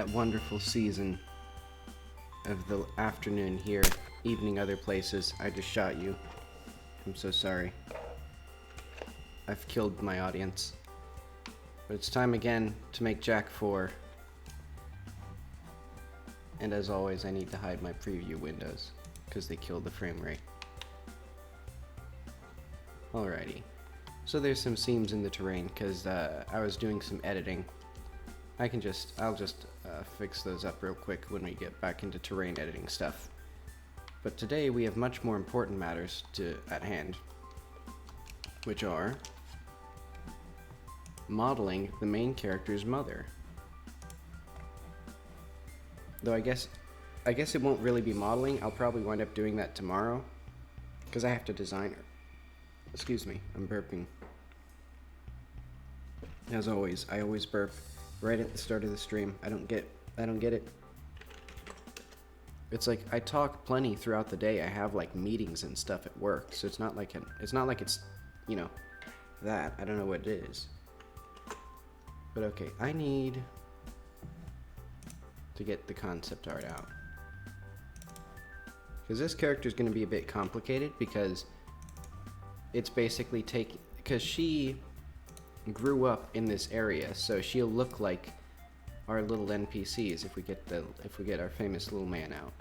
that wonderful season of the afternoon here, evening other places. I just shot you. I'm so sorry. I've killed my audience. But it's time again to make Jak 4. And as always, I need to hide my preview windows, because they kill the frame rate. Alrighty. So there's some seams in the terrain, because I was doing some editing. I'll just fix those up real quick when we get back into terrain editing stuff. But today we have much more important matters at hand, which are modeling the main character's mother. Though I guess it won't really be modeling. I'll probably wind up doing that tomorrow, because I have to design her. Excuse me, I'm burping. As always, I always burp right at the start of the stream. I don't get it. It's like I talk plenty throughout the day. I have like meetings and stuff at work, so it's not like it's you know, that. I don't know what it is. But okay, I need to get the concept art out, because this character is going to be a bit complicated, because it's basically because she grew up in this area, so she'll look like our little NPCs if we get our famous little man out.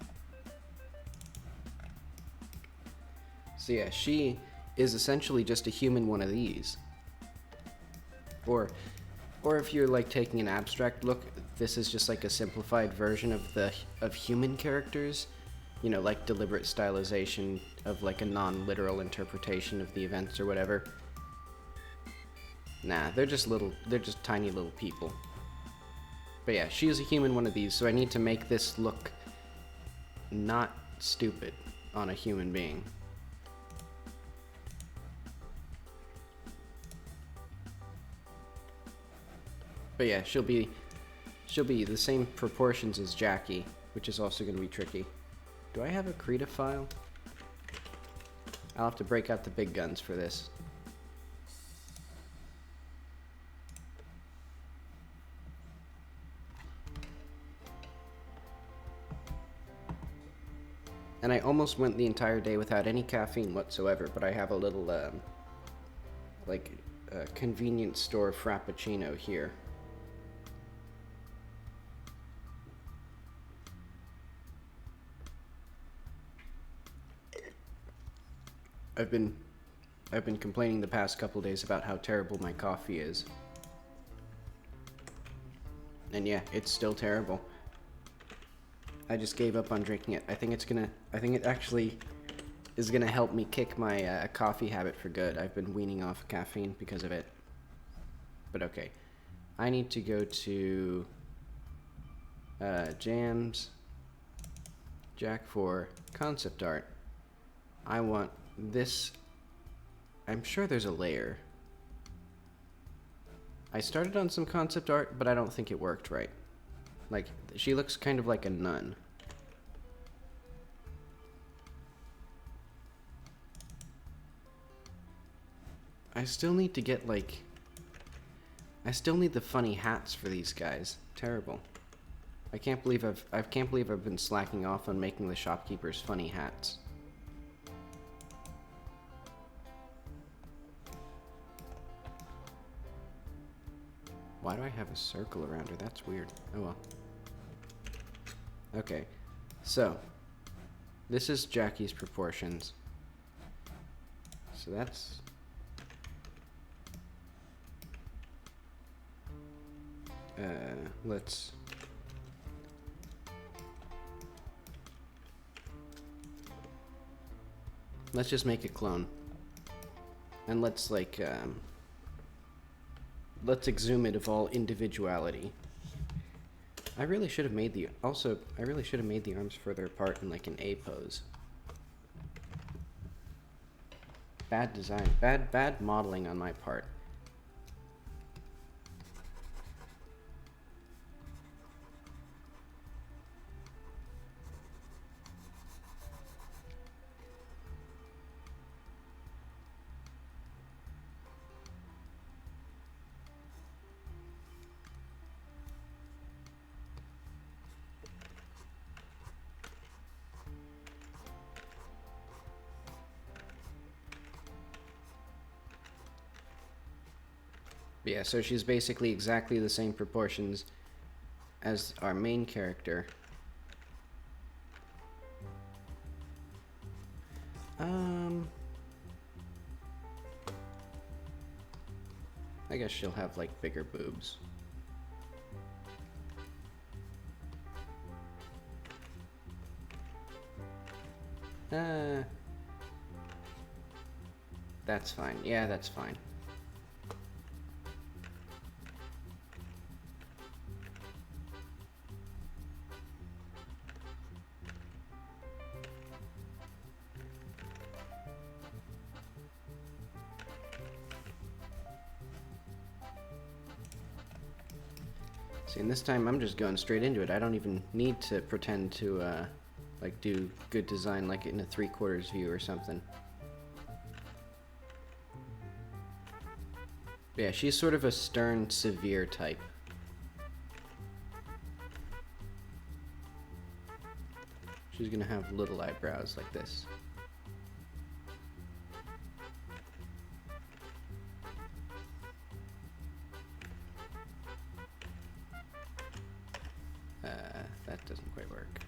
So yeah, she is essentially just a human one of these. Or if you're like taking an abstract look, this is just like a simplified version of human characters. You know, like deliberate stylization of like a non-literal interpretation of the events or whatever. Nah, they're just tiny little people. But yeah, she is a human one of these, so I need to make this look not stupid on a human being. But yeah, she'll be the same proportions as Jackie, which is also going to be tricky. Do I have a Krita file? I'll have to break out the big guns for this. And I almost went the entire day without any caffeine whatsoever, but I have a little, convenience store frappuccino here. I've been complaining the past couple days about how terrible my coffee is. And yeah, it's still terrible. I just gave up on drinking it. I think it actually is gonna help me kick my coffee habit for good. I've been weaning off caffeine because of it. But okay, I need to go to Jams, Jak 4, concept art. I want this. I'm sure there's a layer. I started on some concept art, but I don't think it worked right. Like, she looks kind of like a nun. I still need to get I still need the funny hats for these guys. Terrible. I can't believe I've been slacking off on making the shopkeepers funny hats. Why do I have a circle around her? That's weird. Oh well. Okay, so this is Jackie's proportions. So that's let's just make a clone, and let's exhume it of all individuality. I really should have made the arms further apart in like an A pose. Bad design, bad modeling on my part. But yeah, so she's basically exactly the same proportions as our main character. I guess she'll have like bigger boobs. That's fine. Yeah, that's fine. See, and this time I'm just going straight into it. I don't even need to pretend to, like, do good design like in a 3/4 view or something. Yeah, she's sort of a stern, severe type. She's gonna have little eyebrows like this. That doesn't quite work.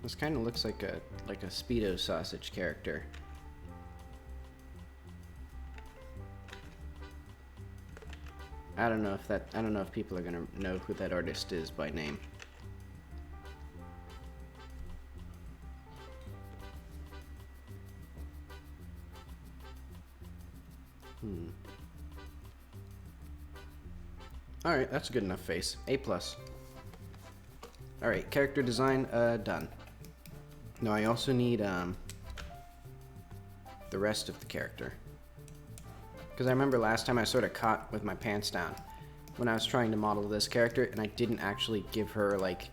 This kind of looks like a Speedo sausage character. I don't know if people are gonna know who that artist is by name. Alright, that's a good enough face. A+. Alright, character design, done. No, I also need, the rest of the character. Because I remember last time I sort of caught with my pants down when I was trying to model this character, and I didn't actually give her, like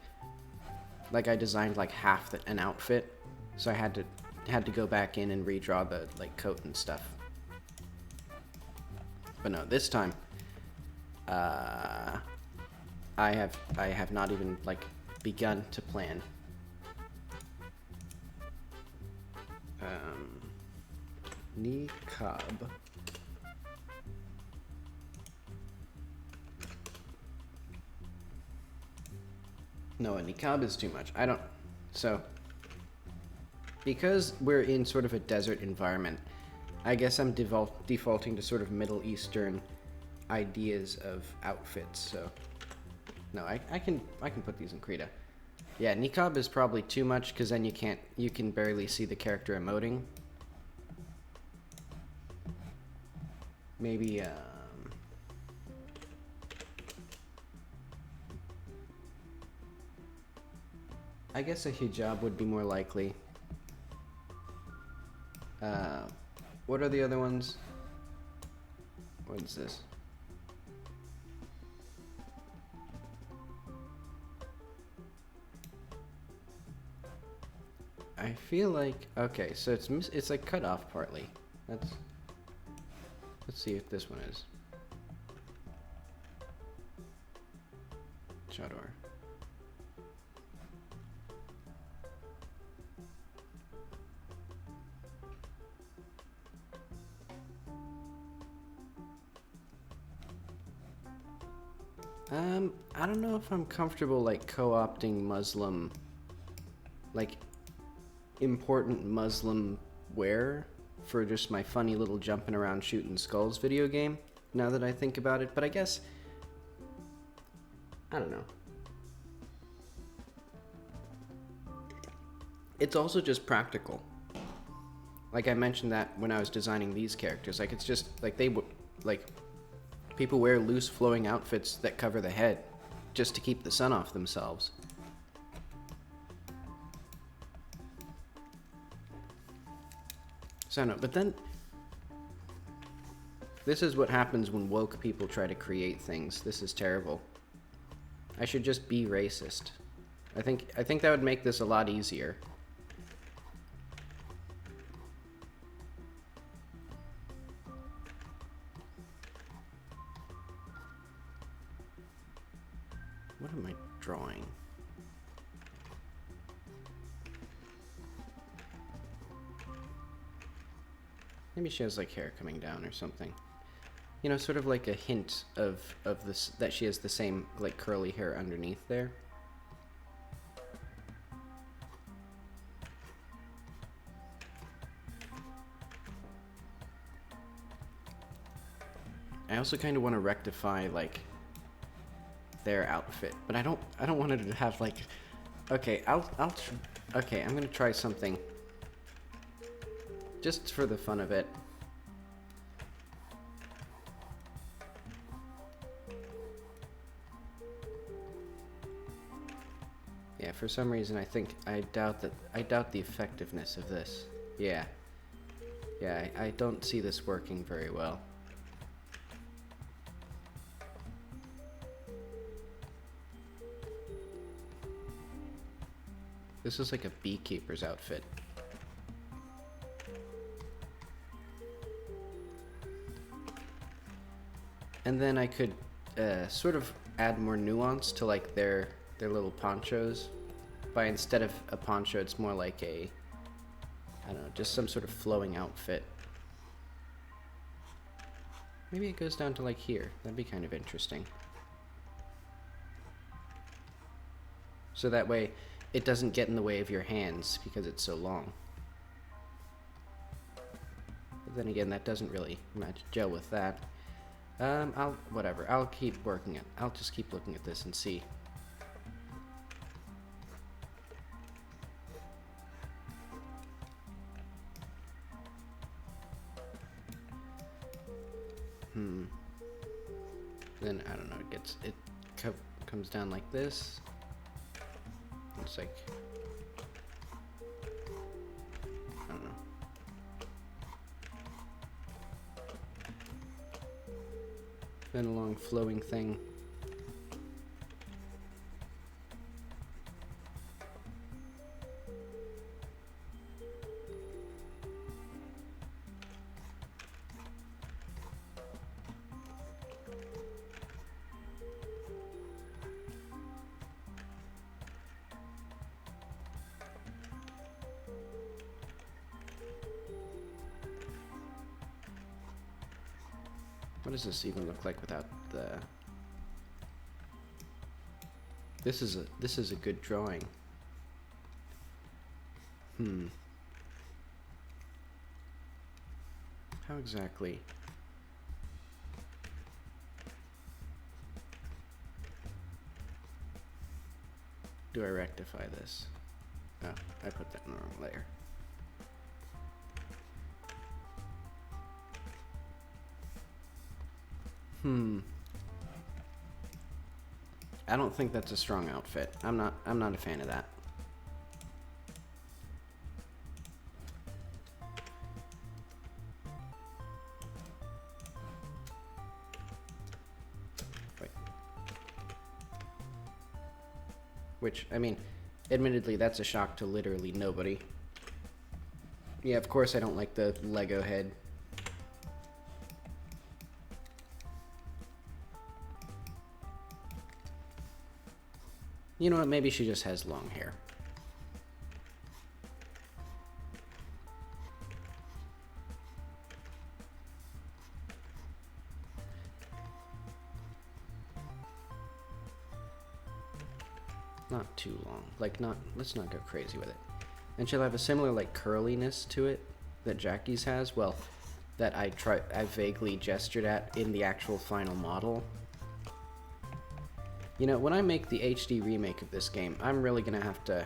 I designed, like, half an outfit. So I had to go back in and redraw the, like, coat and stuff. But no, this time, I have not even, like, begun to plan. Niqab. No, a niqab is too much. So, because we're in sort of a desert environment, I guess I'm defaulting to sort of Middle Eastern ideas of outfits, so. No, I can put these in Krita. Yeah, niqab is probably too much, because then you can barely see the character emoting. Maybe, I guess a hijab would be more likely. What are the other ones? What is this? I feel like, okay, so it's like cut off partly. Let's see if this one is. Chador. I don't know if I'm comfortable, like, co-opting Muslim, like, important Muslim wear for just my funny little jumping around shooting skulls video game, now that I think about it, but I guess, I don't know. It's also just practical. Like I mentioned that when I was designing these characters, like, it's just, like, people wear loose flowing outfits that cover the head just to keep the sun off themselves. So I don't know, but then this is what happens when woke people try to create things. This is terrible. I should just be racist. I think that would make this a lot easier. What am I drawing? Maybe she has like hair coming down or something. You know, sort of like a hint of this, that she has the same like curly hair underneath there. I also kind of want to rectify like their outfit, but I don't want it to have like. Okay, okay, I'm gonna try something. Just for the fun of it. Yeah, for some reason I doubt the effectiveness of this. Yeah. Yeah, I don't see this working very well. This is like a beekeeper's outfit. And then I could sort of add more nuance to like their little ponchos. By instead of a poncho, it's more like a, I don't know, just some sort of flowing outfit. Maybe it goes down to like here. That'd be kind of interesting. So that way it doesn't get in the way of your hands because it's so long. But then again, that doesn't really gel with that. Whatever. I'll keep working it. I'll just keep looking at this and see. Then I don't know. It comes down like this. It's like, I don't know. Then a long flowing thing. What does this even look like without the... This is a good drawing. How exactly? Do I rectify this? Oh, I put that in the wrong layer. I don't think that's a strong outfit. I'm not a fan of that. Wait. Which, I mean, admittedly, that's a shock to literally nobody. Yeah, of course I don't like the Lego head. You know what, maybe she just has long hair. Not too long. Like, let's not go crazy with it. And she'll have a similar, like, curliness to it that Jackie's has. Well, that I vaguely gestured at in the actual final model. You know, when I make the HD remake of this game, I'm really gonna have to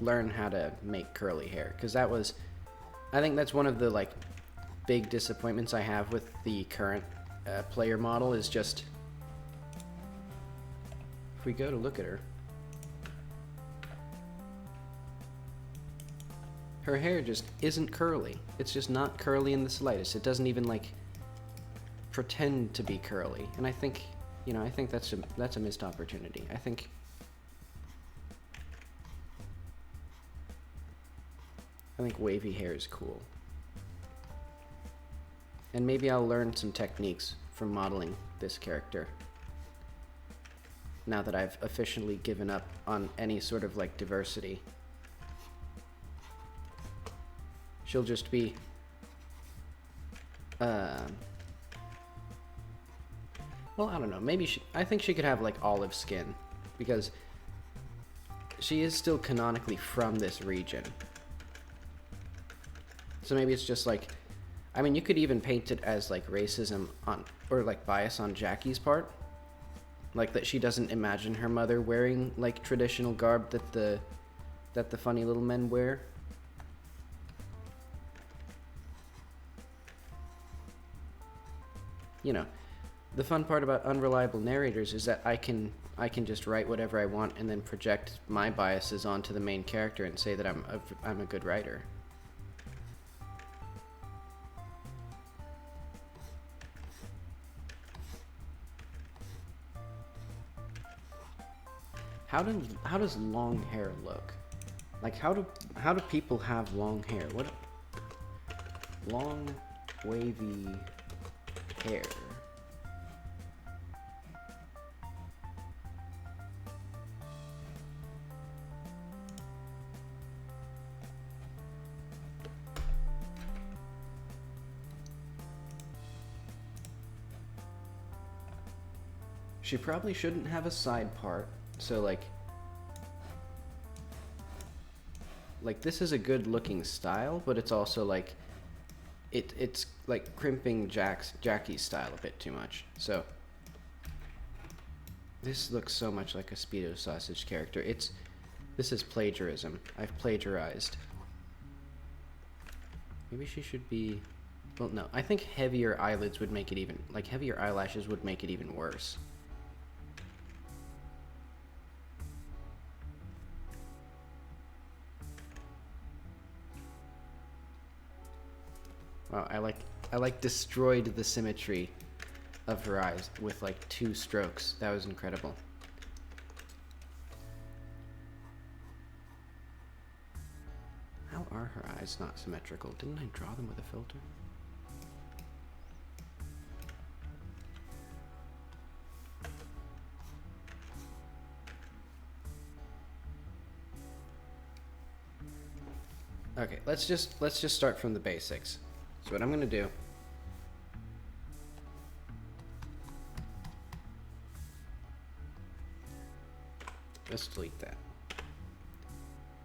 learn how to make curly hair, because I think that's one of the, like, big disappointments I have with the current player model, is just, if we go to look at her, her hair just isn't curly. It's just not curly in the slightest. It doesn't even, like, pretend to be curly, and I think... You know, I think that's a missed opportunity. I think wavy hair is cool. And maybe I'll learn some techniques from modeling this character. Now that I've officially given up on any sort of, like, diversity. She'll just be Um, well, I don't know. Maybe I think she could have like olive skin, because she is still canonically from this region. So maybe it's just like, I mean, you could even paint it as like racism on, or like bias on Jackie's part. Like that she doesn't imagine her mother wearing like traditional garb that the funny little men wear. You know, the fun part about unreliable narrators is that I can just write whatever I want and then project my biases onto the main character and say that I'm a good writer. How does long hair look? Like how do people have long hair? What long wavy hair? She probably shouldn't have a side part. So like this is a good looking style, but it's also like it's like crimping Jackie's style a bit too much. So this looks so much like a Speedo Sausage character. This is plagiarism. I've plagiarized. Maybe she should be, well, no, I think heavier eyelids would make it even, like heavier eyelashes would make it even worse. Wow, I like destroyed the symmetry of her eyes with like 2 strokes. That was incredible. How are her eyes not symmetrical? Didn't I draw them with a filter? Okay, let's just start from the basics. So what I'm gonna do, let's delete that.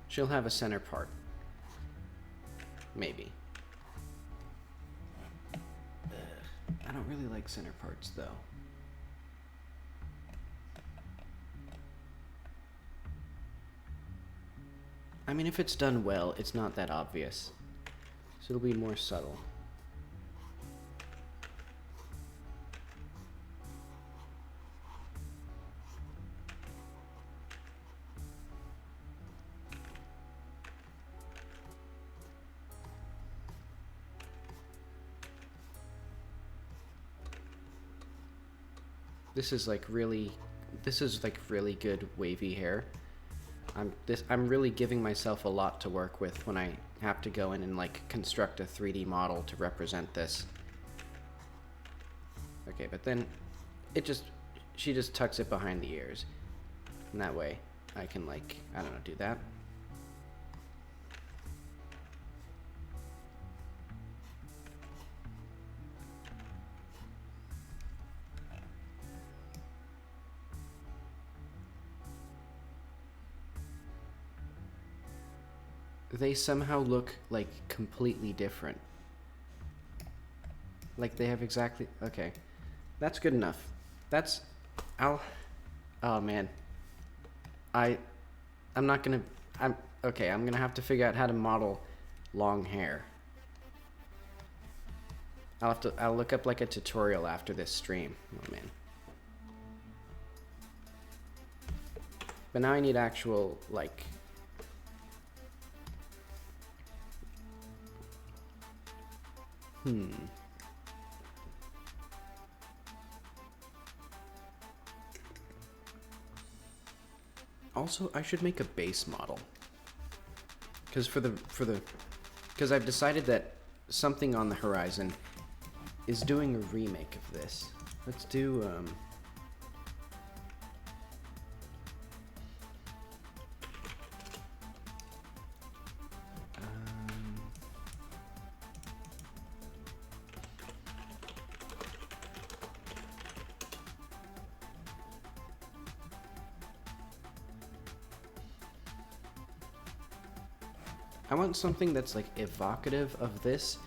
She'll have a center part. Maybe. I don't really like center parts though. I mean, if it's done well, it's not that obvious. So it'll be more subtle. This is like really good wavy hair. I'm really giving myself a lot to work with when I have to go in and like construct a 3D model to represent this. Okay, but then she just tucks it behind the ears. And that way I can like, I don't know, do that. They somehow look like completely different. Like they have exactly, okay. That's good enough. Oh man. I'm gonna have to figure out how to model long hair. I'll look up like a tutorial after this stream. Oh man. But now I need actual, like, Also, I should make a base model. Because I've decided that something on the horizon is doing a remake of this. Let's do, I want something that's like evocative of this,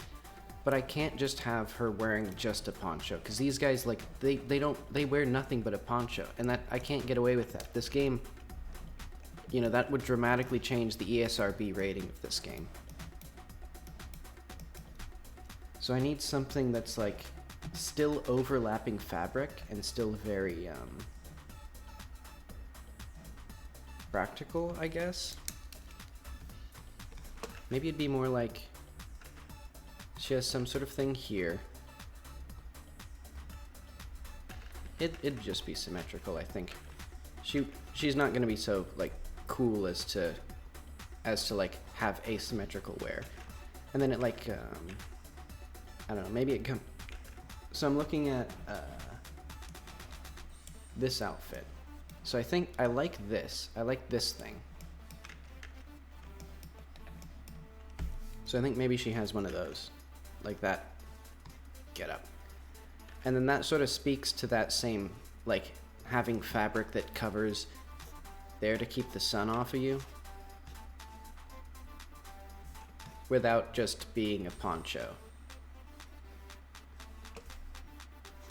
but I can't just have her wearing just a poncho, because these guys, like, they wear nothing but a poncho, and that I can't get away with that. This game, you know, that would dramatically change the ESRB rating of this game. So I need something that's like still overlapping fabric and still very practical, I guess. Maybe it'd be more like she has some sort of thing here. It'd just be symmetrical, I think. She's not gonna be so like cool as to like have asymmetrical wear. And then it like I don't know, maybe it so I'm looking at this outfit. So I think I like this. I like this thing. So I think maybe she has one of those. Like that get up. And then that sort of speaks to that same, like, having fabric that covers there to keep the sun off of you without just being a poncho.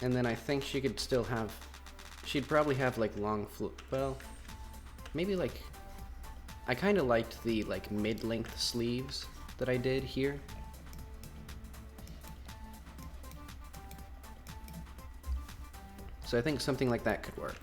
And then I think she could still have, she'd probably have like long well, maybe like, I kind of liked the like mid-length sleeves that I did here. So I think something like that could work.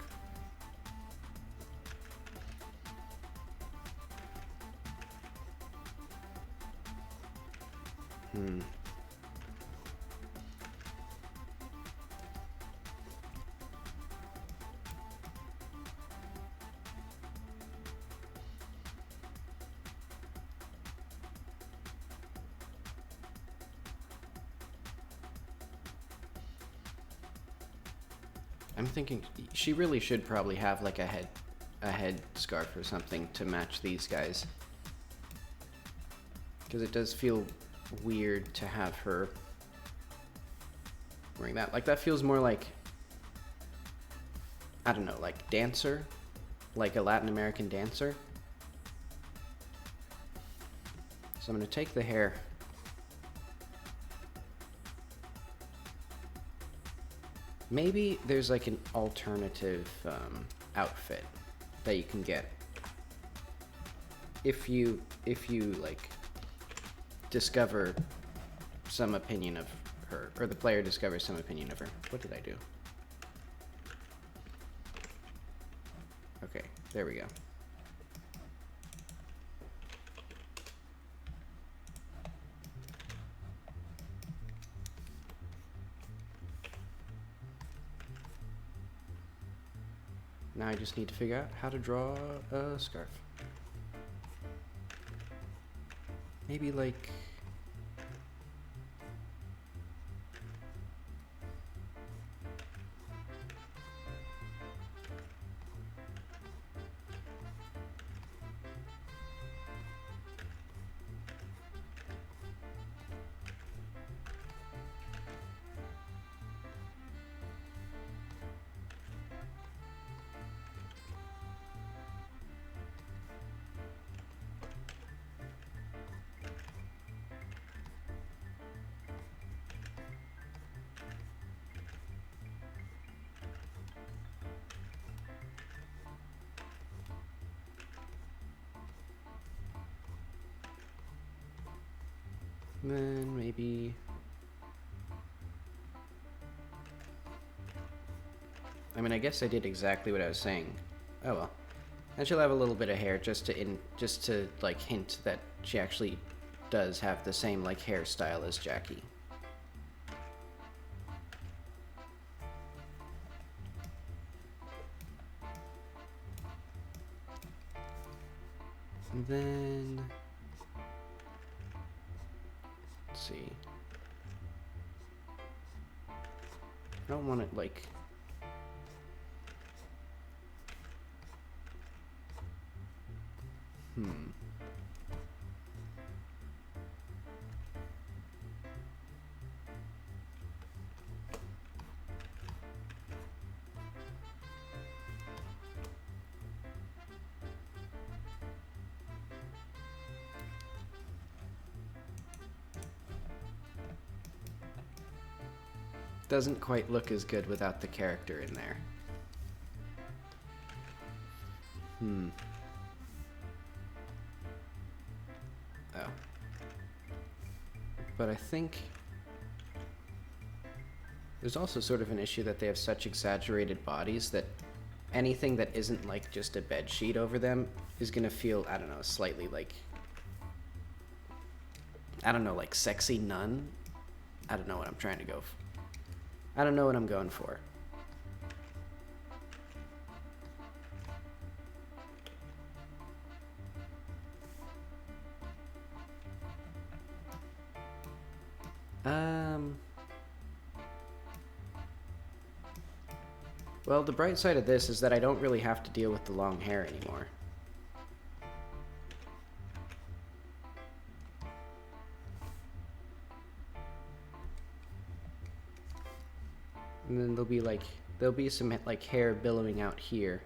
I'm thinking she really should probably have like a head scarf or something to match these guys. Because it does feel weird to have her wearing that. Like that feels more like, I don't know, like dancer, like a Latin American dancer. So I'm gonna take the hair. Maybe there's like an alternative outfit that you can get if you like discover some opinion of her, or the player discovers some opinion of her. What did I do? Okay, there we go. Now I just need to figure out how to draw a scarf. Maybe like... then maybe... I mean, I guess I did exactly what I was saying. Oh well. And she'll have a little bit of hair just to like hint that she actually does have the same like hairstyle as Jackie. And then let's see. I don't want it like... Doesn't quite look as good without the character in there. Oh. But I think there's also sort of an issue that they have such exaggerated bodies that anything that isn't like just a bed sheet over them is gonna feel, I don't know, slightly like, I don't know, like sexy nun? I don't know what I'm trying to go for. I don't know what I'm going for. Well, the bright side of this is that I don't really have to deal with the long hair anymore. And then there'll be some like hair billowing out here.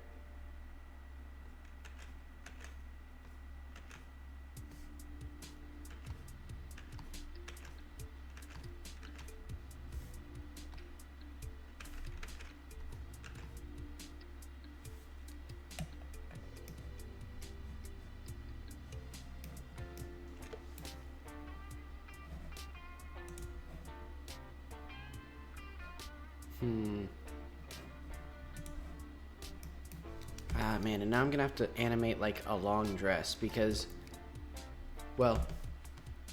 Ah, man, and now I'm gonna have to animate like a long dress because, well,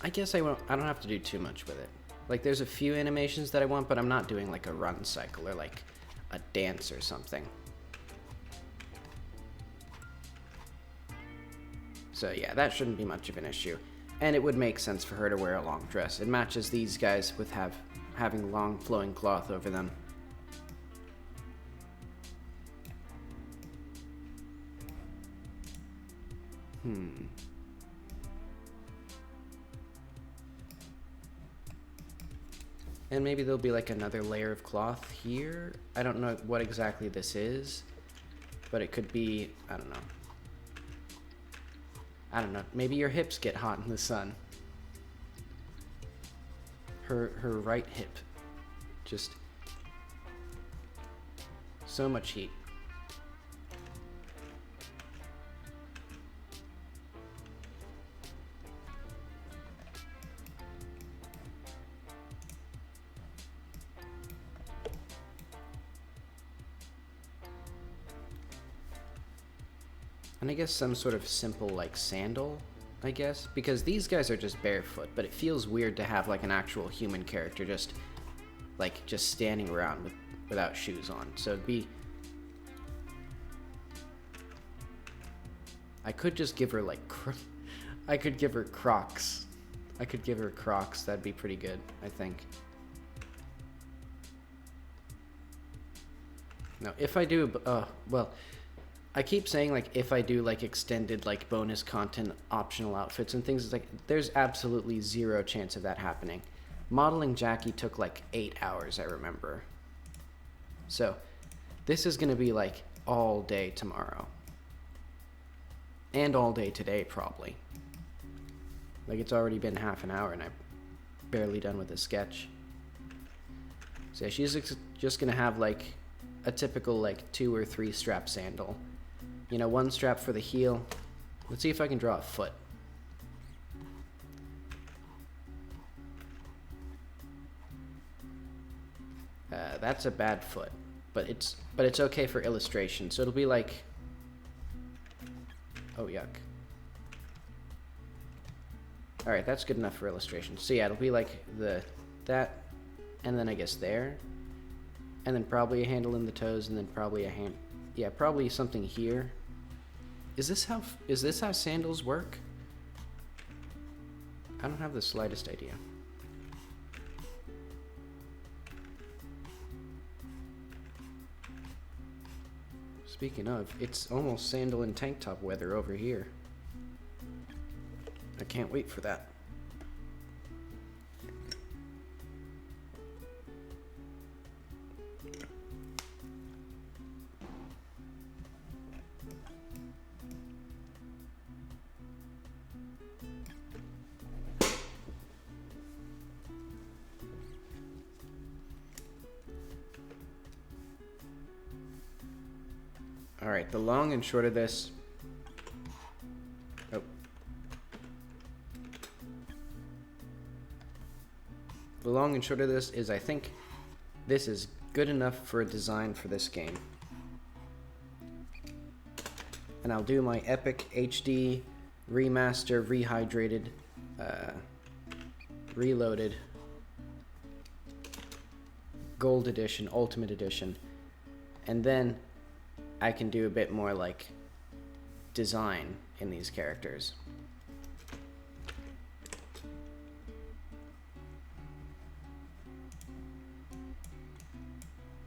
I guess I don't have to do too much with it. Like, there's a few animations that I want, but I'm not doing like a run cycle or like a dance or something. So yeah, that shouldn't be much of an issue. And it would make sense for her to wear a long dress. It matches these guys with having long flowing cloth over them. And maybe there'll be like another layer of cloth here. I don't know what exactly this is, but it could be, I don't know. Maybe your hips get hot in the sun. Her right hip. Just so much heat. And I guess some sort of simple like sandal, I guess, because these guys are just barefoot, but it feels weird to have like an actual human character just standing around without shoes on. So it'd be, I could just give her like I could give her Crocs. I could give her Crocs. That'd be pretty good, I think. Now, if I do, well, I keep saying like if I do like extended like bonus content optional outfits and things, it's like there's absolutely zero chance of that happening. Modeling Jackie took like 8 hours, I remember. So this is gonna be like all day tomorrow. And all day today probably. Like it's already been half an hour and I'm barely done with the sketch. So yeah, she's just gonna have like a typical like 2 or 3 strap sandal. You know, 1 strap for the heel. Let's see if I can draw a foot. That's a bad foot, but it's okay for illustration. So it'll be like, oh yuck. All right, that's good enough for illustration. So yeah, it'll be like that, and then I guess there, and then probably a handle in the toes, and then probably a hand. Yeah, probably something here. Is this how sandals work? I don't have the slightest idea. Speaking of, it's almost sandal and tank top weather over here. I can't wait for that. Alright, the long and short of this... Oh. The long and short of this is I think this is good enough for a design for this game. And I'll do my Epic HD Remaster Rehydrated Reloaded Gold Edition, Ultimate Edition. And then I can do a bit more like design in these characters.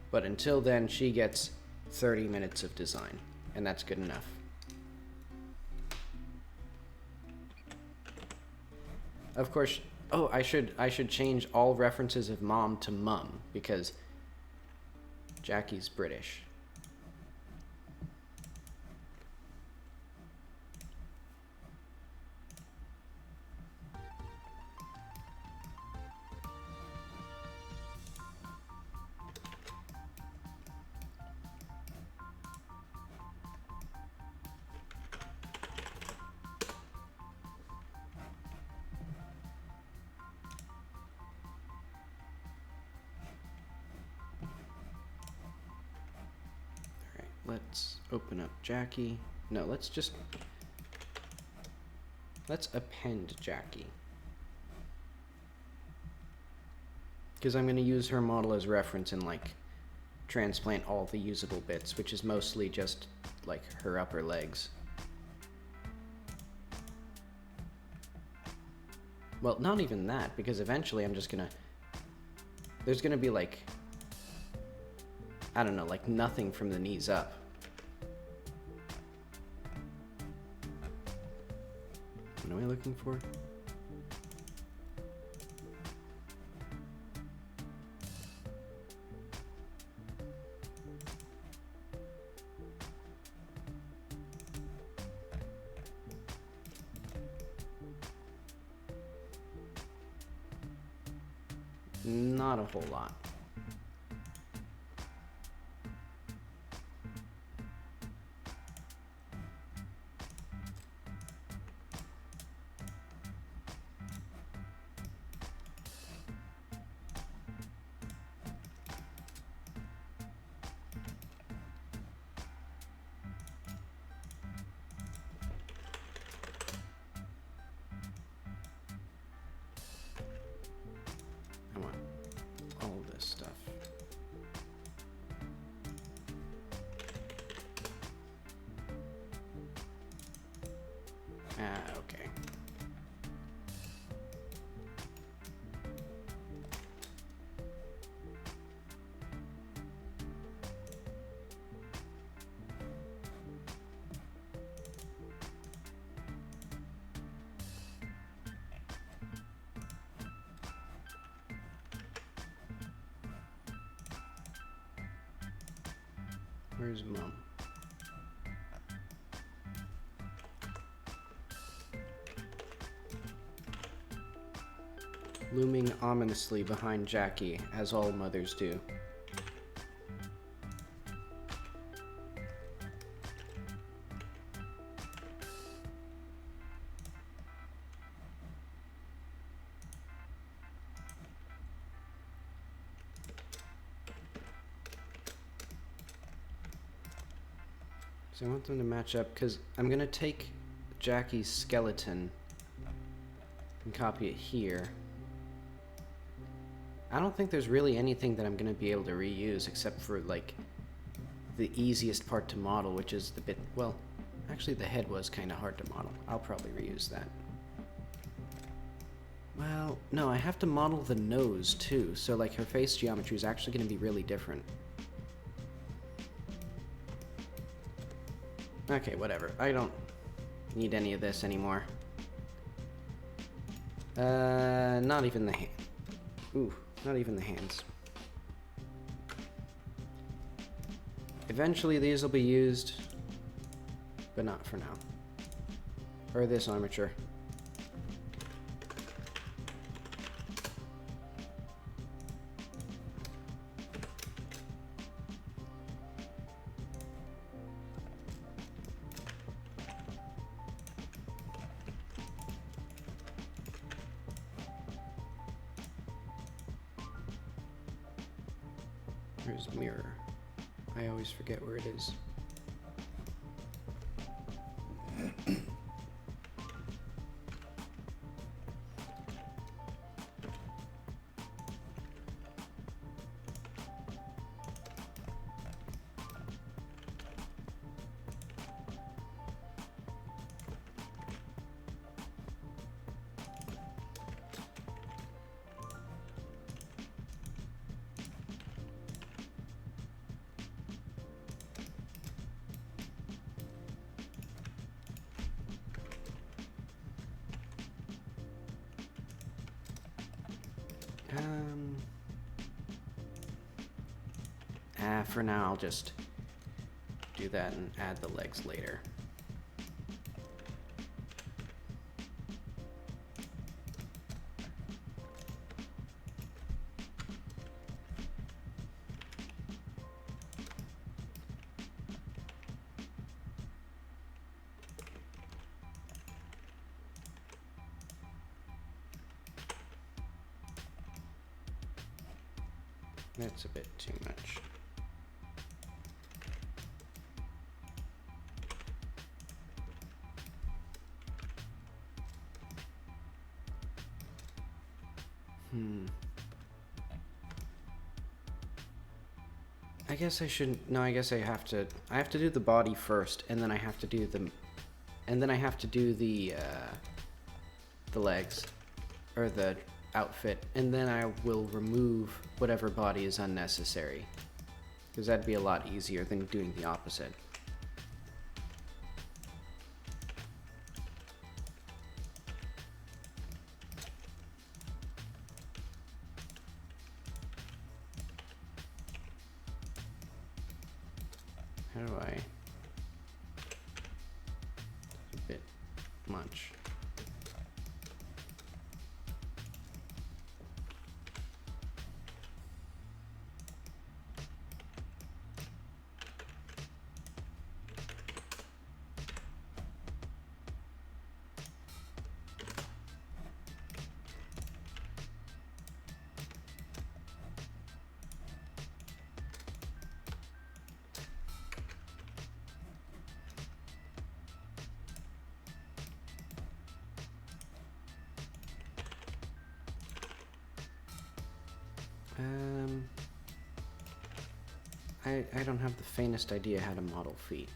But until then, she gets 30 minutes of design, and that's good enough. Of course, oh, I should change all references of mom to mum, because Jackie's British. Let's open up Jackie. No, let's append Jackie. Because I'm going to use her model as reference and like transplant all the usable bits, which is mostly just like her upper legs. Well, not even that, because eventually I'm just gonna... There's gonna be like... I don't know, like nothing from the knees up. What am I looking for? Not a whole lot. I want all this stuff. Okay. Where's Mom? Looming ominously behind Jackie, as all mothers do. So I want them to match up, because I'm going to take Jackie's skeleton and copy it here. I don't think there's really anything that I'm going to be able to reuse except for, like, the easiest part to model, which is the bit... Well, actually the head was kind of hard to model. I'll probably reuse that. Well, no, I have to model the nose, too, so, like, her face geometry is actually going to be really different. Okay, whatever. I don't need any of this anymore. Not even the hand. Ooh, not even the hands. Eventually these will be used, but not for now. Or this armature. Where's mirror? I always forget where it is. For now, I'll just do that and add the legs later. That's a bit too much. I guess I shouldn't. No, I guess I have to do the body first, and then I have to do the legs, or the outfit, and then I will remove whatever body is unnecessary, because that'd be a lot easier than doing the opposite. How do I? It's a bit much. I don't have the faintest idea how to model feet.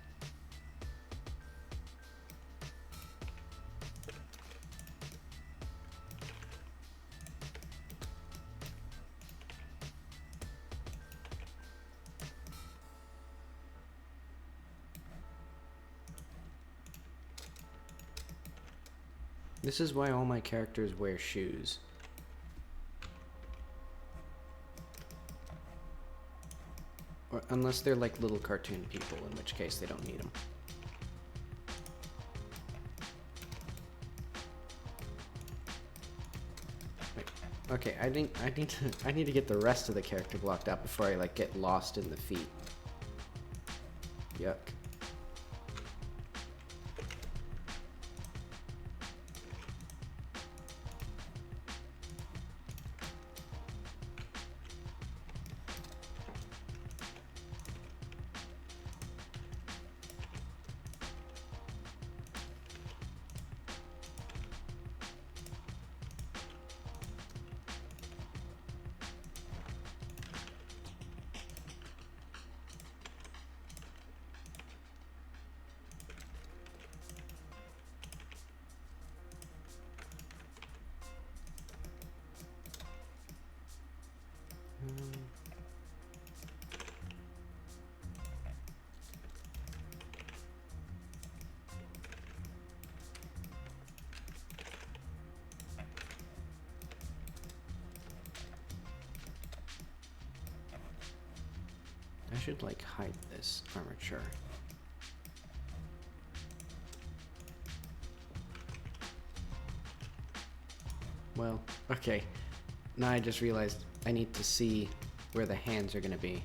This is why all my characters wear shoes. Or unless they're like little cartoon people, in which case they don't need them. Wait, okay, I need to get the rest of the character blocked out before I like get lost in the feet. Yuck. I should like hide this armature. Well, okay. Now I just realized I need to see where the hands are gonna be.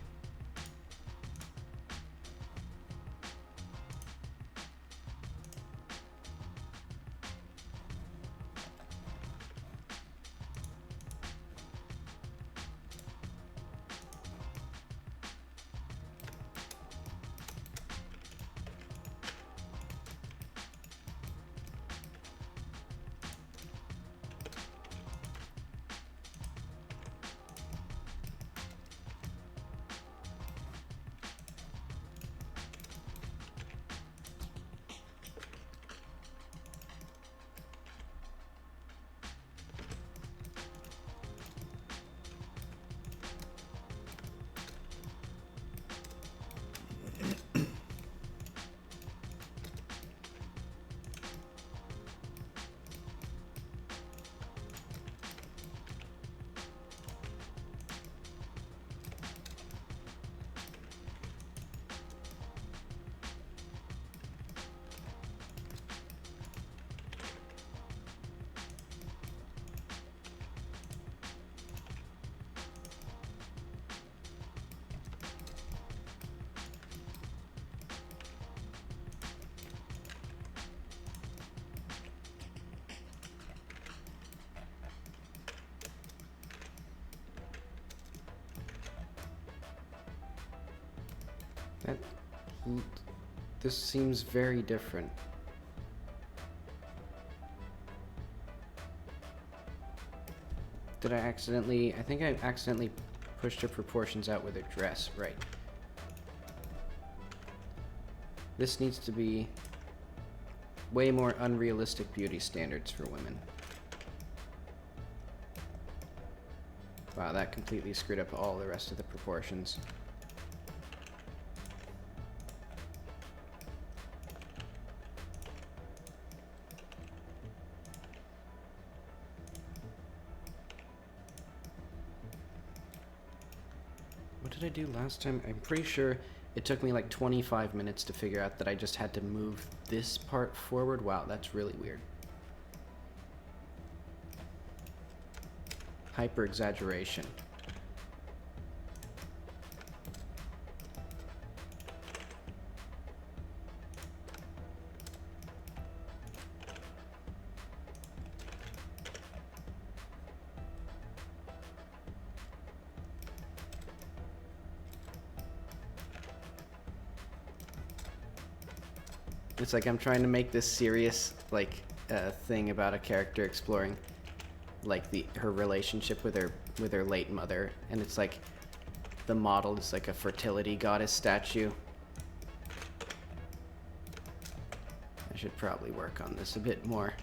That... This seems very different. Did I accidentally... I think I accidentally pushed her proportions out with her dress. Right. This needs to be way more unrealistic beauty standards for women. Wow, that completely screwed up all the rest of the proportions. What did I do last time? I'm pretty sure it took me like 25 minutes to figure out that I just had to move this part forward. Wow, that's really weird. Hyper exaggeration. It's like I'm trying to make this serious, like, thing about a character exploring, like, her relationship with her late mother, and it's like the model is like a fertility goddess statue. I should probably work on this a bit more.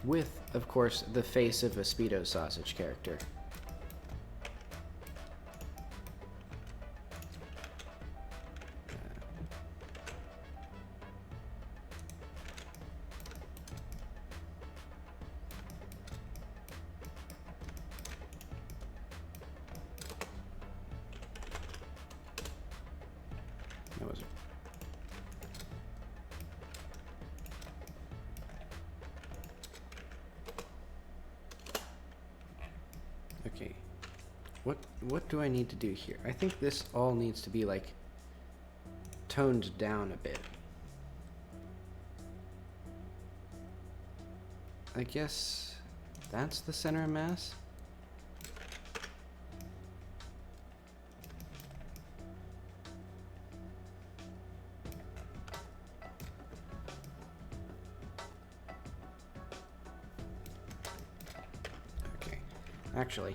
With, of course, the face of a Speedo sausage character. That was... Okay. What do I need to do here? I think this all needs to be, like, toned down a bit. I guess that's the center of mass? Okay. Actually,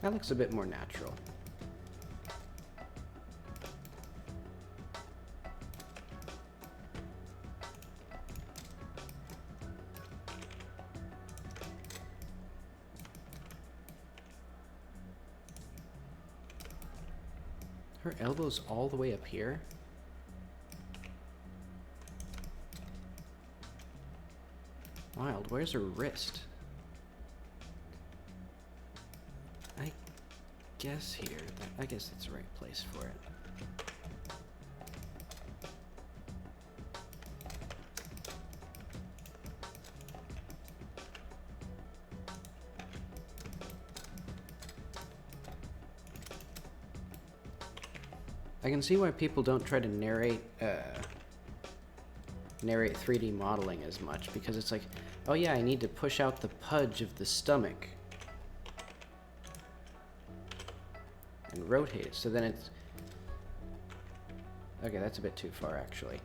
that looks a bit more natural. Her elbow's all the way up here? Wild, where's her wrist? I guess here. I guess that's the right place for it. I can see why people don't try to narrate 3D modeling as much, because it's like, oh yeah, I need to push out the pudge of the stomach and rotate it, so then it's... Okay, that's a bit too far, actually.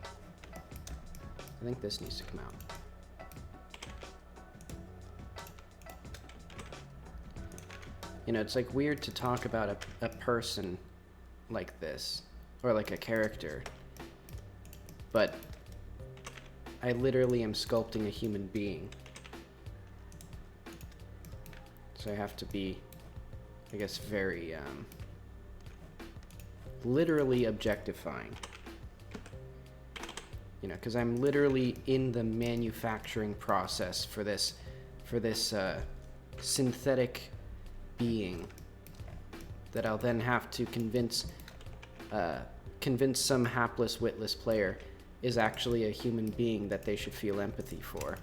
I think this needs to come out. You know, it's like weird to talk about a person like this, or like a character, but I literally am sculpting a human being. So I have to be, I guess, very, literally objectifying. You know, because I'm literally in the manufacturing process for this synthetic being that I'll then have to convince some hapless, witless player is actually a human being that they should feel empathy for.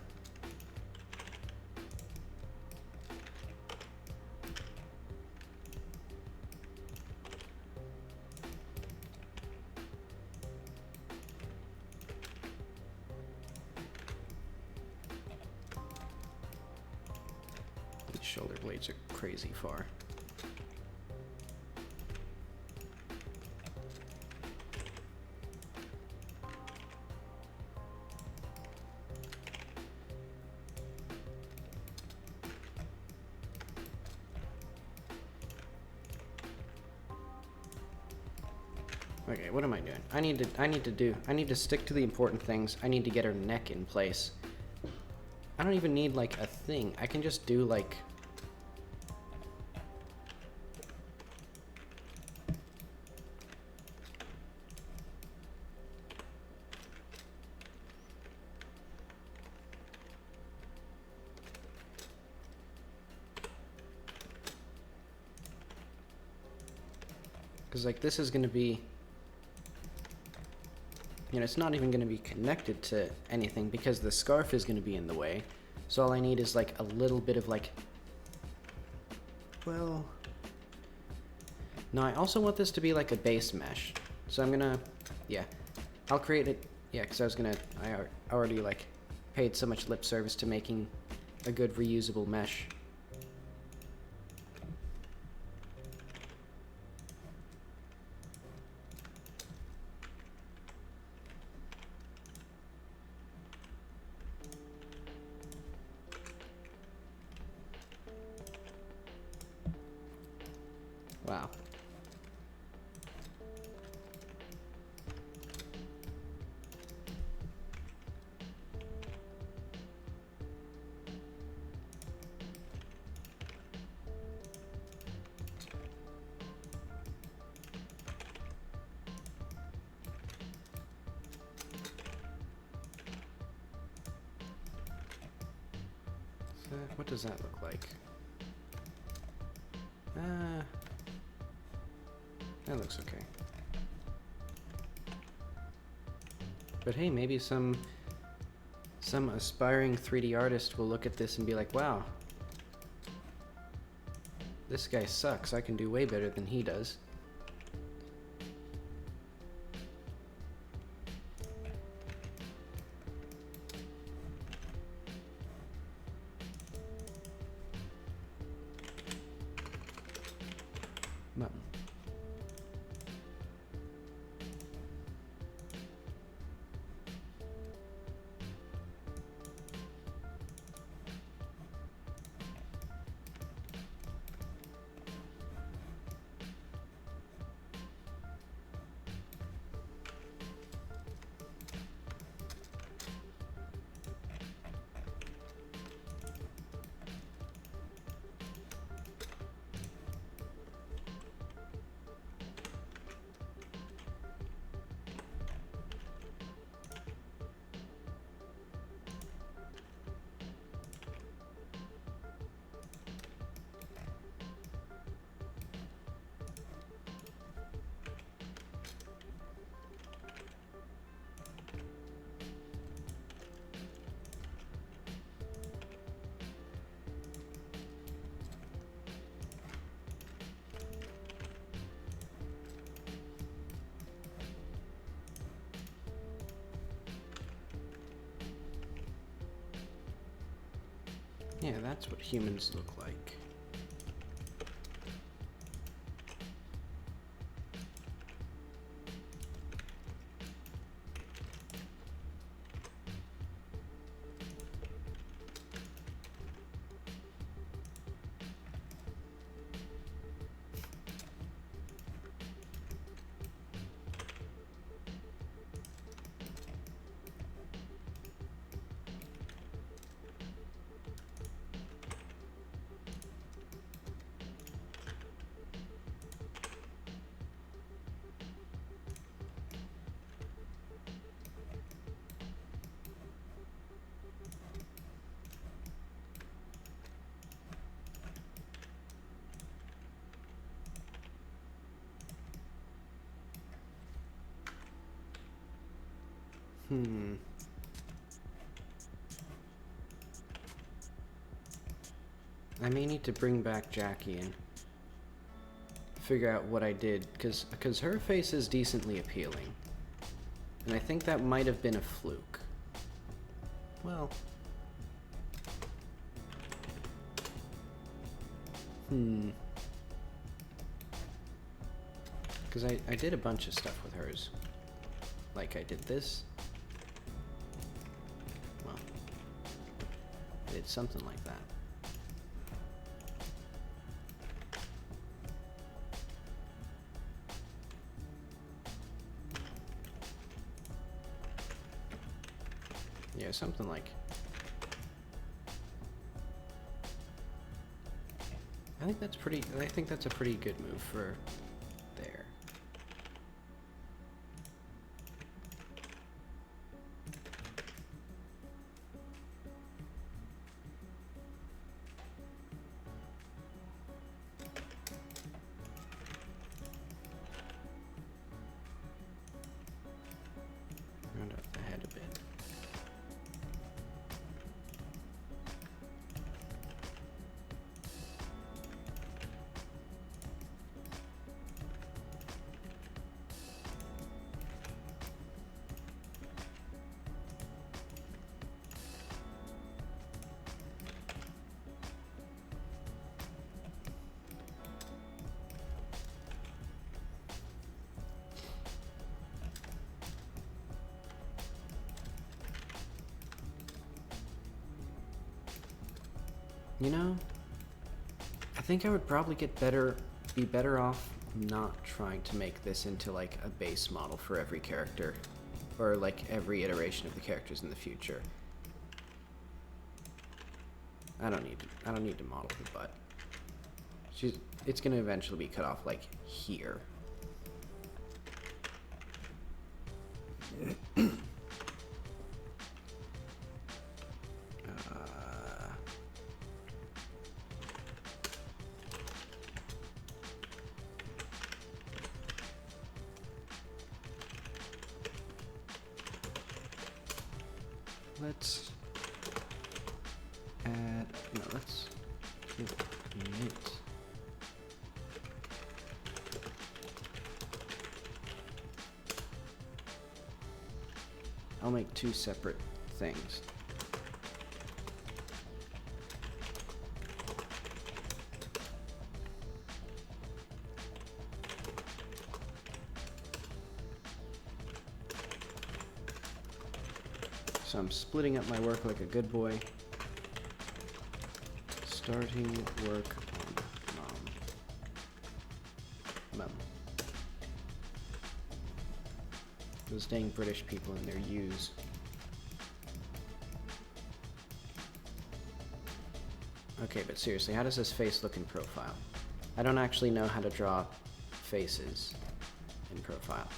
These shoulder blades are crazy far. Okay, what am I doing? I need to stick to the important things. I need to get her neck in place. I don't even need like a thing. I can just do like because like this is going to be, you know, it's not even going to be connected to anything because the scarf is going to be in the way. So all I need is like a little bit of like, well, no, I also want this to be like a base mesh. So I'm gonna, yeah, I'll create it. Yeah, because I already like paid so much lip service to making a good reusable mesh. Wow. So what does that look like? That looks okay. But hey, maybe some aspiring 3D artist will look at this and be like, wow, this guy sucks. I can do way better than he does. Button. Yeah, that's what humans look like. I may need to bring back Jackie and figure out what I did, because her face is decently appealing. And I think that might have been a fluke. Well... Because I did a bunch of stuff with hers. Like I did this. Well, I did something like that. Yeah, something like... I think that's a pretty good move for there. Round out the head a bit. You know, I think I would probably be better off not trying to make this into like a base model for every character, or like every iteration of the characters in the future. I don't need to model her butt. It's gonna eventually be cut off like here. Let's add, no, let's give it mint. I'll make two separate things. So I'm splitting up my work like a good boy. Starting work on mum. Those dang British people and their U's. Okay, but seriously, how does this face look in profile? I don't actually know how to draw faces in profile.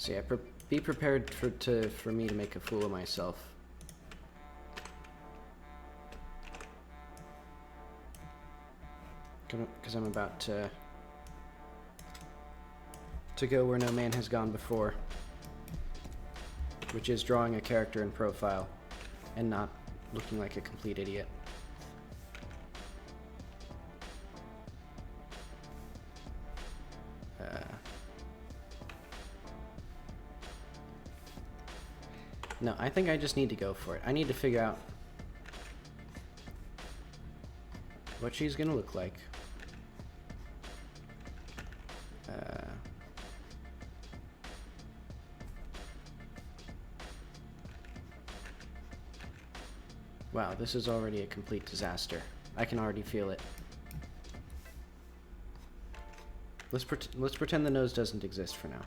So yeah, be prepared for me to make a fool of myself. Because I'm about to go where no man has gone before, which is drawing a character in profile and not looking like a complete idiot. No, I think I just need to go for it. I need to figure out what she's gonna look like. Wow, this is already a complete disaster. I can already feel it. Let's pretend the nose doesn't exist for now.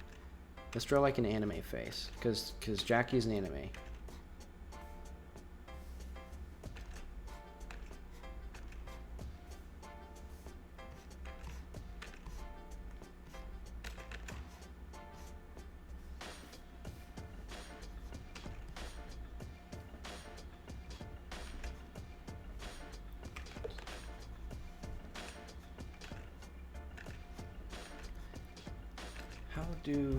Let's draw like an anime face, because Jackie's an anime. do...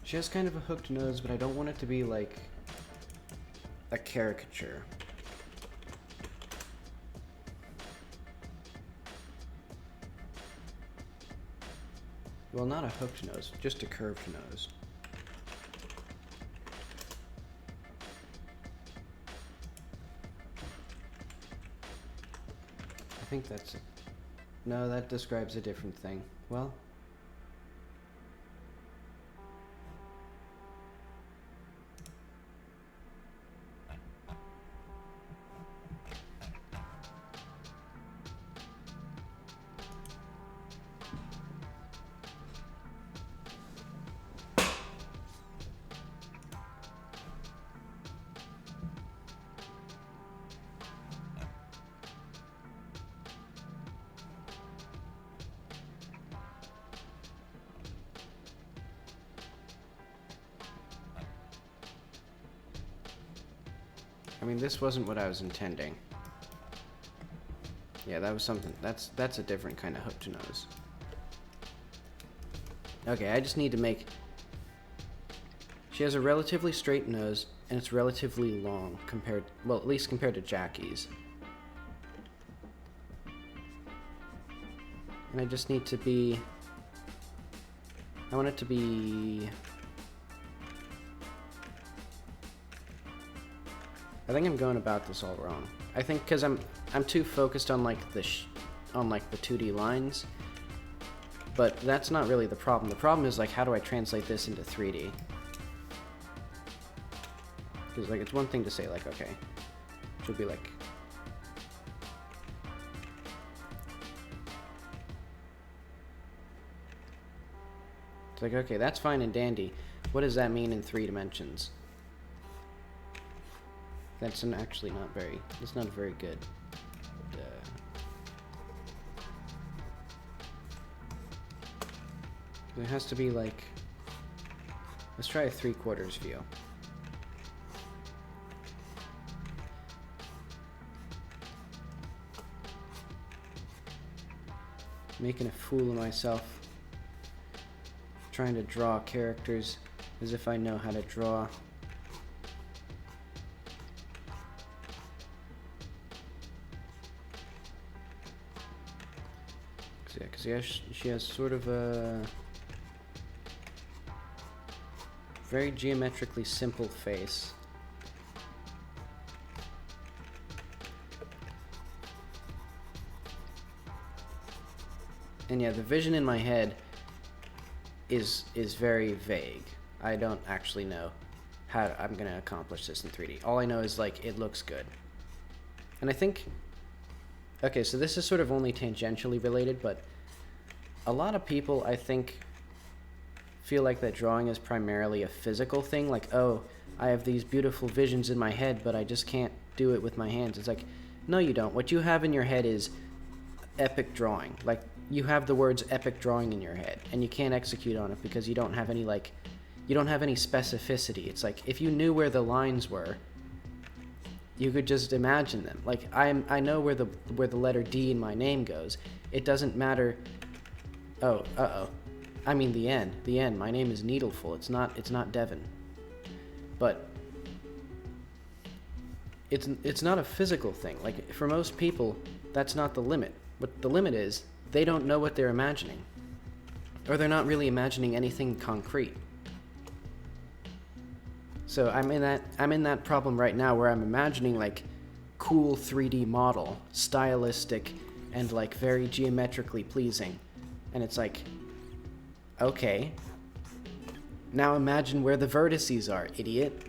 She has kind of a hooked nose, but I don't want it to be like a caricature. Well, not a hooked nose, just a curved nose. I think that's it. No, that describes a different thing. Well... I mean, this wasn't what I was intending. Yeah, that was something. That's a different kind of hooked nose. Okay, I just need to make... She has a relatively straight nose, and it's relatively long compared... Well, at least compared to Jackie's. And I just need to be... I want it to be... I think I'm going about this all wrong. I think because I'm too focused on like the 2D lines, but that's not really the problem. The problem is like, how do I translate this into 3D? Because like, it's one thing to say like, okay, she'll be like, it's like, okay, that's fine and dandy. What does that mean in 3 dimensions? That's actually not very, it's not very good. It has to be like, let's try a 3/4 view. Making a fool of myself. Trying to draw characters as if I know how to draw. Yeah, she has sort of a very geometrically simple face. And yeah, the vision in my head is very vague. I don't actually know how I'm going to accomplish this in 3D. All I know is like it looks good. And I think, okay, so this is sort of only tangentially related, but a lot of people, I think, feel like that drawing is primarily a physical thing. Like, oh, I have these beautiful visions in my head, but I just can't do it with my hands. It's like, no, you don't. What you have in your head is epic drawing. Like, you have the words epic drawing in your head, and you can't execute on it because you don't have any, like, you don't have any specificity. It's like, if you knew where the lines were, you could just imagine them. Like, I know where the letter D in my name goes. It doesn't matter... Oh, uh-oh. I mean the N. The N. My name is Needleful. It's not Devon. But it's not a physical thing. Like, for most people, that's not the limit. What the limit is, they don't know what they're imagining. Or they're not really imagining anything concrete. So I'm in that problem right now where I'm imagining like cool 3D model, stylistic and like very geometrically pleasing. And it's like, okay, now imagine where the vertices are, idiot.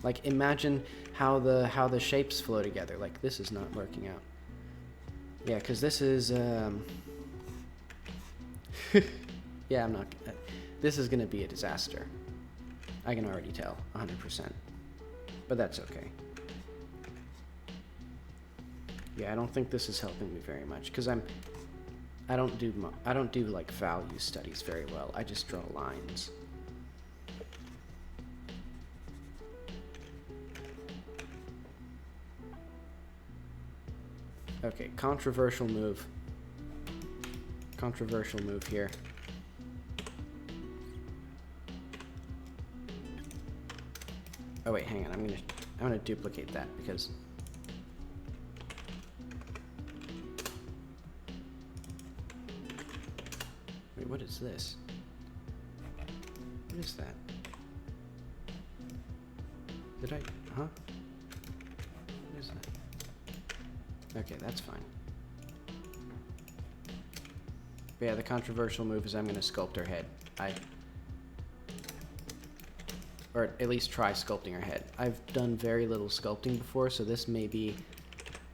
Like, imagine how the shapes flow together. Like, this is not working out. Yeah, because this is, yeah, I'm not, this is going to be a disaster. I can already tell, 100%. But that's okay. Yeah, I don't think this is helping me very much, because I don't do like value studies very well. I just draw lines. Okay, controversial move. controversial move here. Oh wait, hang on. I'm gonna duplicate that because wait, what is this? What is that? Did I? Huh? What is that? Okay, that's fine. But yeah, the controversial move is I'm gonna sculpt her head. Or at least try sculpting her head. I've done very little sculpting before, so this may be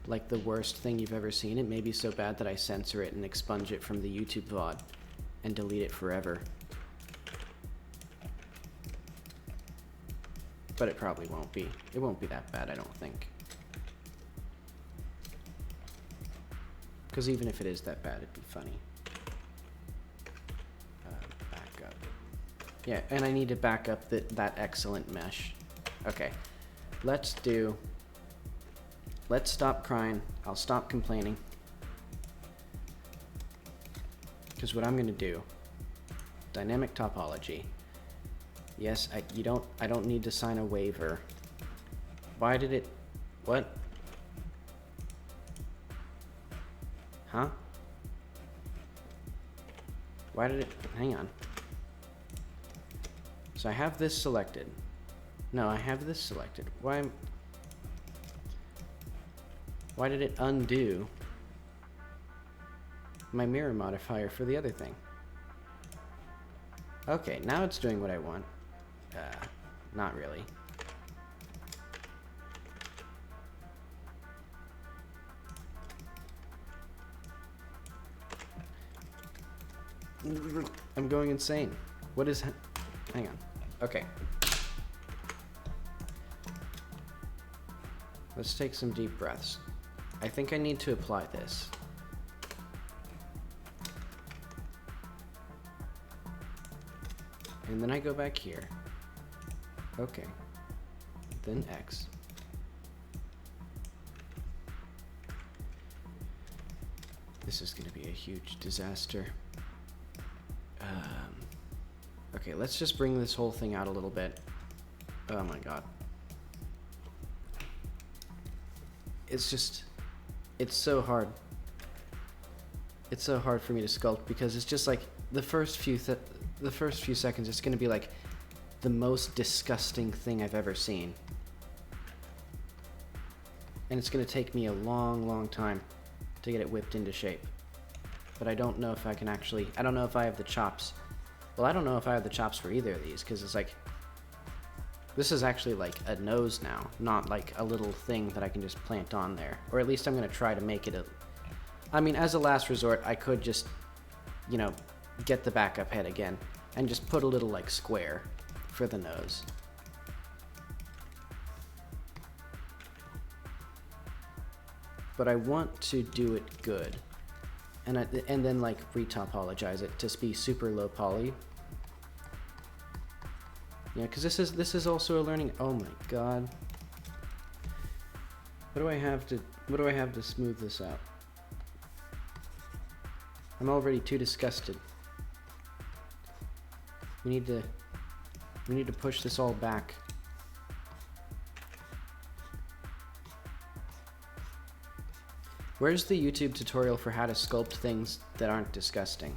like the worst thing you've ever seen. It may be so bad that I censor it and expunge it from the YouTube VOD and delete it forever. But it probably won't be. It won't be that bad, I don't think. Because even if it is that bad, it'd be funny. Back up. Yeah, and I need to back up that excellent mesh. Okay, let's stop crying. I'll stop complaining. Because what I'm gonna do, dynamic topology. Yes, I don't need to sign a waiver. Why did it, what? Huh? Why did it, hang on. So I have this selected. No, I have this selected. Why did it undo my mirror modifier for the other thing? Okay, now it's doing what I want. Not really. I'm going insane. What is... Hang on. Okay. Let's take some deep breaths. I think I need to apply this. And then I go back here. Okay. Then X. This is going to be a huge disaster. Okay, let's just bring this whole thing out a little bit. Oh my god. It's so hard. It's so hard for me to sculpt because it's just like the first few seconds it's going to be like the most disgusting thing I've ever seen. And it's going to take me a long time to get it whipped into shape. But I don't know if I can actually, I don't know if I have the chops. Well, I don't know if I have the chops for either of these because it's like, this is actually like a nose now, not like a little thing that I can just plant on there. Or at least I'm going to try to make it a, I mean, as a last resort, I could just, you know, get the backup head again and just put a little like square for the nose. But I want to do it good. And then like retopologize it to be super low poly. Yeah, because this is also a learning. Oh my god. What do I have to smooth this out? I'm already too disgusted. We need to push this all back. Where's the YouTube tutorial for how to sculpt things that aren't disgusting?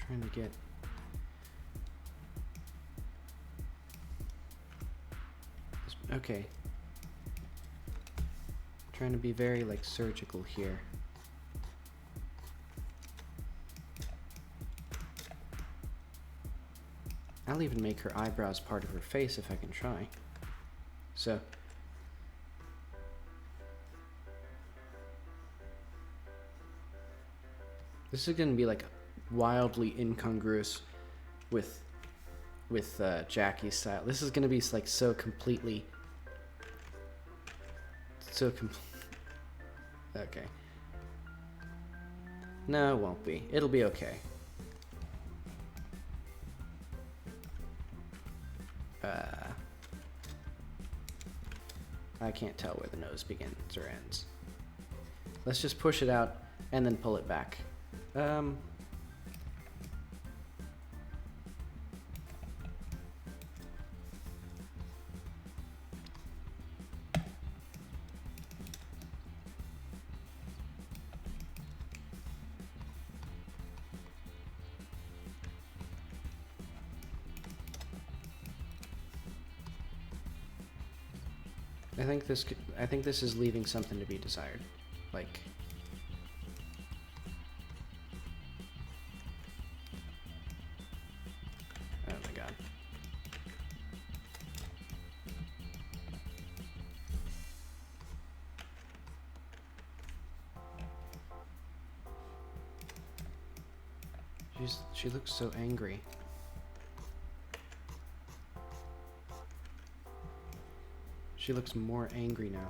Trying to get... Okay. Trying to be very like surgical here. I'll even make her eyebrows part of her face if I can try. So this is gonna be like wildly incongruous with Jackie's style. This is gonna be like so completely okay. No, it won't be. It'll be okay. I can't tell where the nose begins or ends. Let's just push it out and then pull it back. I think this is leaving something to be desired. Like, oh my god. She looks so angry. She looks more angry now.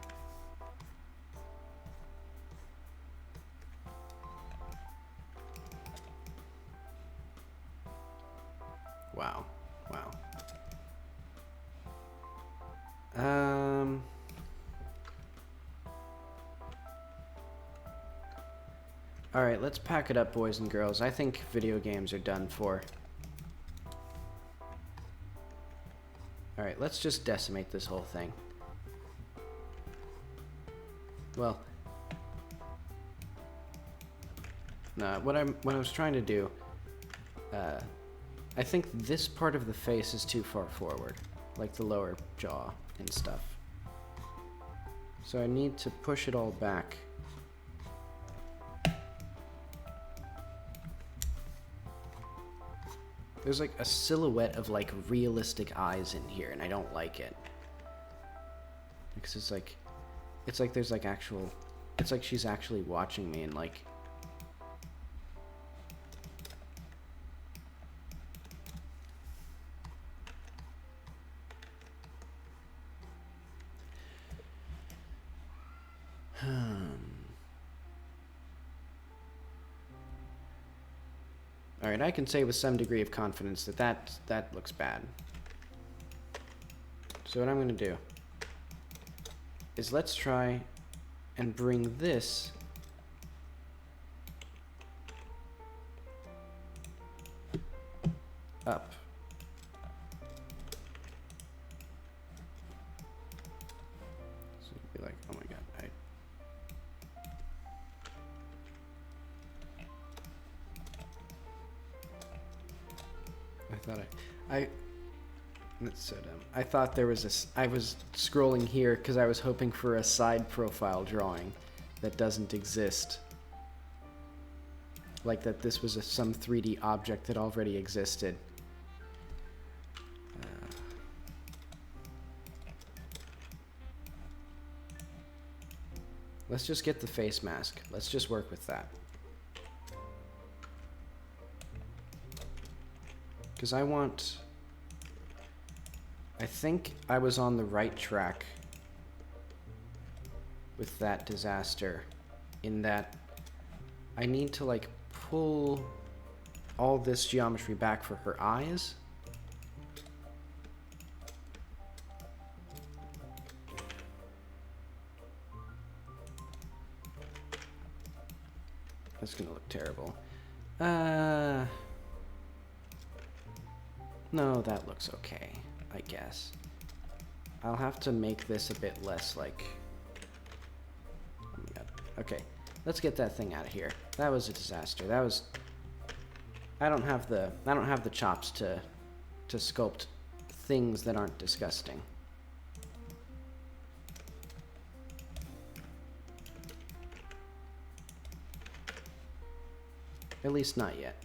Wow. Wow. All right, let's pack it up, boys and girls. I think video games are done for. All right, let's just decimate this whole thing. Well, no, what I was trying to do, I think this part of the face is too far forward, like the lower jaw and stuff. So I need to push it all back. There's like a silhouette of like realistic eyes in here, and I don't like it. Because it's like there's like actual, it's like she's actually watching me and like. All right, I can say with some degree of confidence that looks bad. So what I'm going to do is let's try and bring this up. So it'd be like, oh my god, that's so dumb. I thought there was I was scrolling here because I was hoping for a side profile drawing that doesn't exist. Like that this was some 3D object that already existed. Let's just get the face mask. Let's just work with that. Because I think I was on the right track with that disaster, in that I need to like pull all this geometry back for her eyes. That's gonna look terrible. No, that looks okay, I guess. I'll have to make this a bit less like... Oh my god. Okay, let's get that thing out of here. That was a disaster. That was... I don't have the chops to sculpt things that aren't disgusting. At least not yet.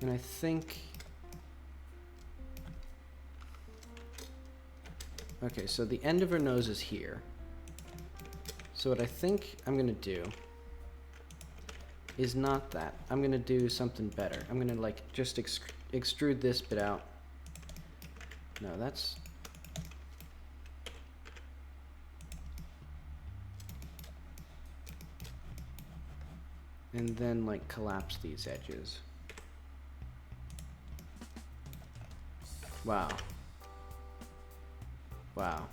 And I think... Okay, so the end of her nose is here. So what I think I'm gonna do is not that. I'm gonna do something better. I'm gonna like just extrude this bit out. No, that's... And then like collapse these edges. Wow. Wow.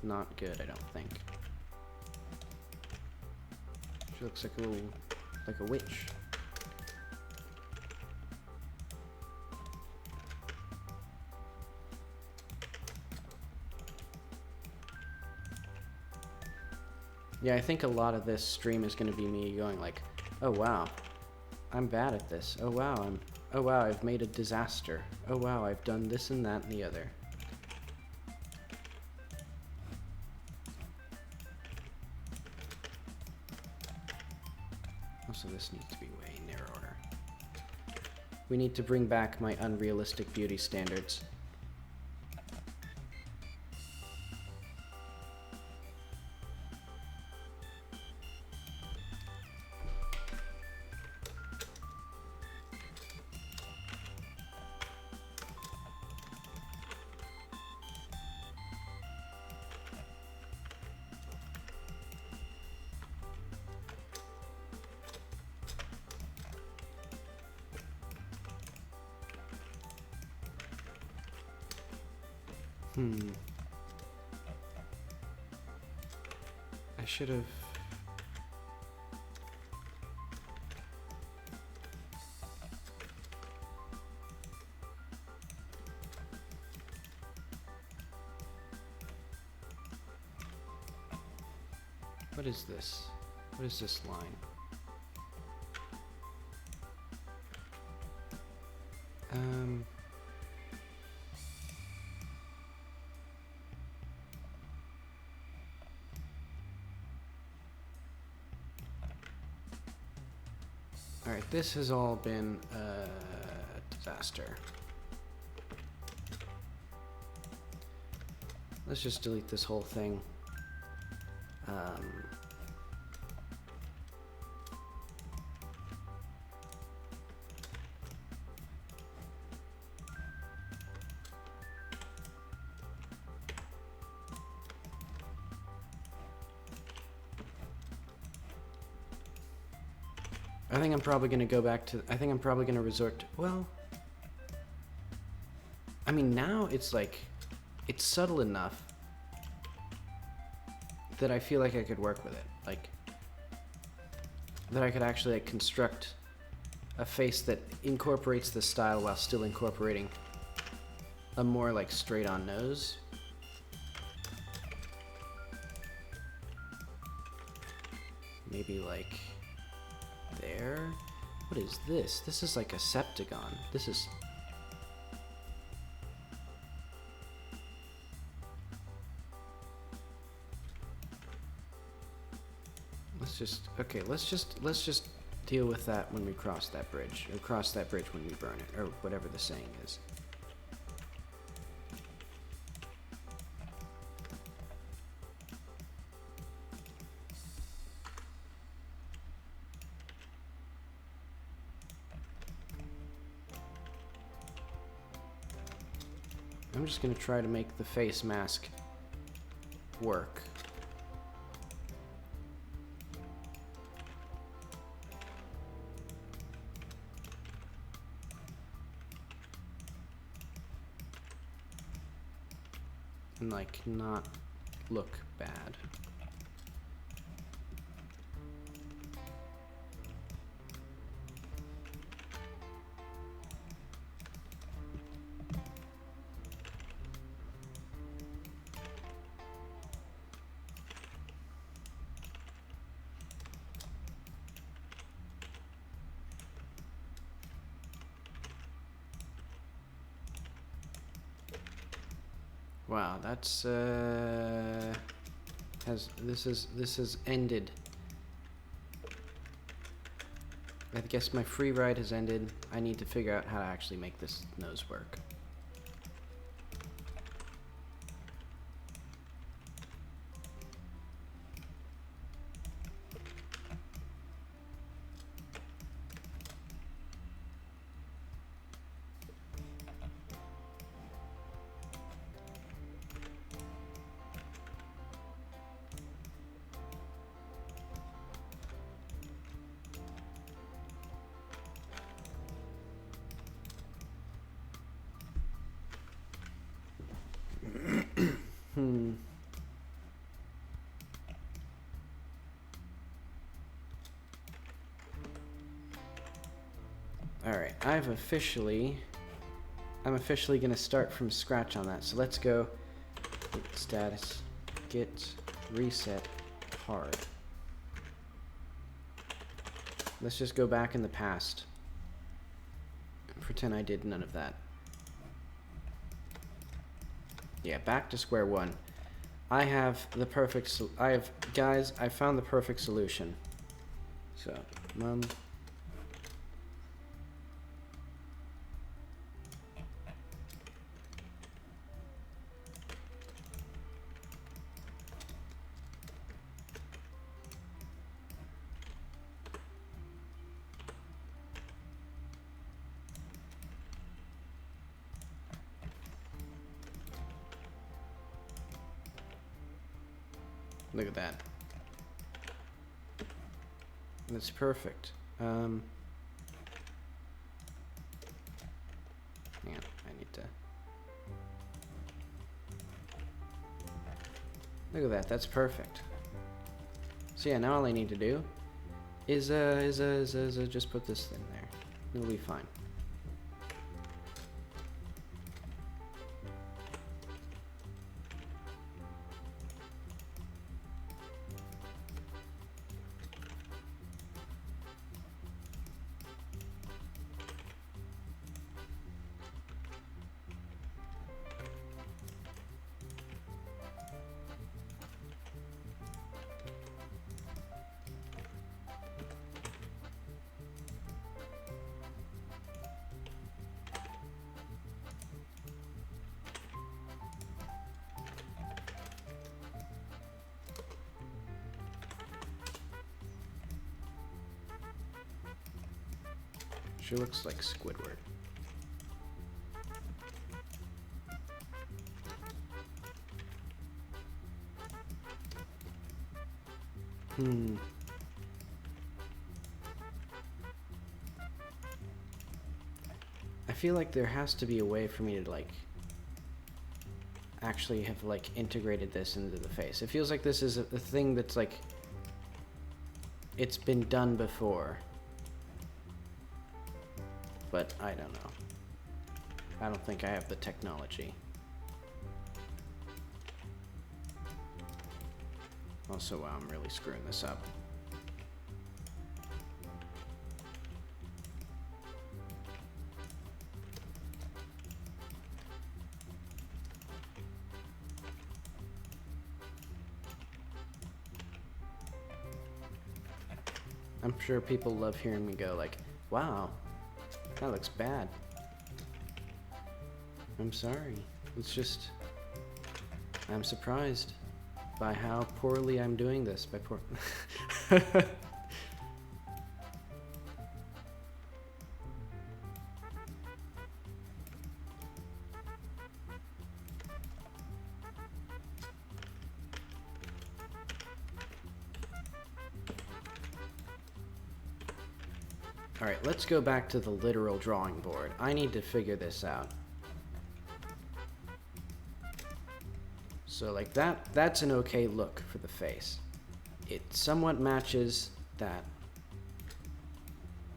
Not good, I don't think. She looks like a little, like a witch. Yeah, I think a lot of this stream is going to be me going like, oh wow, I'm bad at this. Oh wow, I've made a disaster. Oh wow, I've done this and that and the other. Also, this needs to be way narrower. We need to bring back my unrealistic beauty standards. I should have... What is this? What is this line? Alright, this has all been a disaster. Let's just delete this whole thing. I think I'm probably going to go back to... I think I'm probably going to resort to... Well... I mean, now it's like... It's subtle enough that I feel like I could work with it. Like... That I could actually like, construct a face that incorporates the style while still incorporating a more like straight-on nose. Maybe like... there? What is this? This is like a septagon. This is... Okay, let's just deal with that when we cross that bridge. Or cross that bridge when we burn it, or whatever the saying is. I'm just gonna try to make the face mask work. And like not look bad. Wow, that's this has ended. I guess my free ride has ended. I need to figure out how to actually make this nose work. Alright, I'm officially gonna start from scratch on that. So let's go git status, git reset hard. Let's just go back in the past. Pretend I did none of that. Yeah, back to square one. I have the perfect, guys, I found the perfect solution. So, mum. Look at that. That's perfect. Hang on, I need to... Look at that, that's perfect. So yeah, now all I need to do is just put this in there. It'll be fine. Sure looks like Squidward. I feel like there has to be a way for me to like actually have like integrated this into the face. It feels like this is a thing that's like it's been done before. But I don't know. I don't think I have the technology. Also, wow, I'm really screwing this up. I'm sure people love hearing me go like, wow, that looks bad. I'm sorry. It's just, I'm surprised by how poorly I'm doing this. By poor. Alright, let's go back to the literal drawing board. I need to figure this out. So like that's an okay look for the face. It somewhat matches that.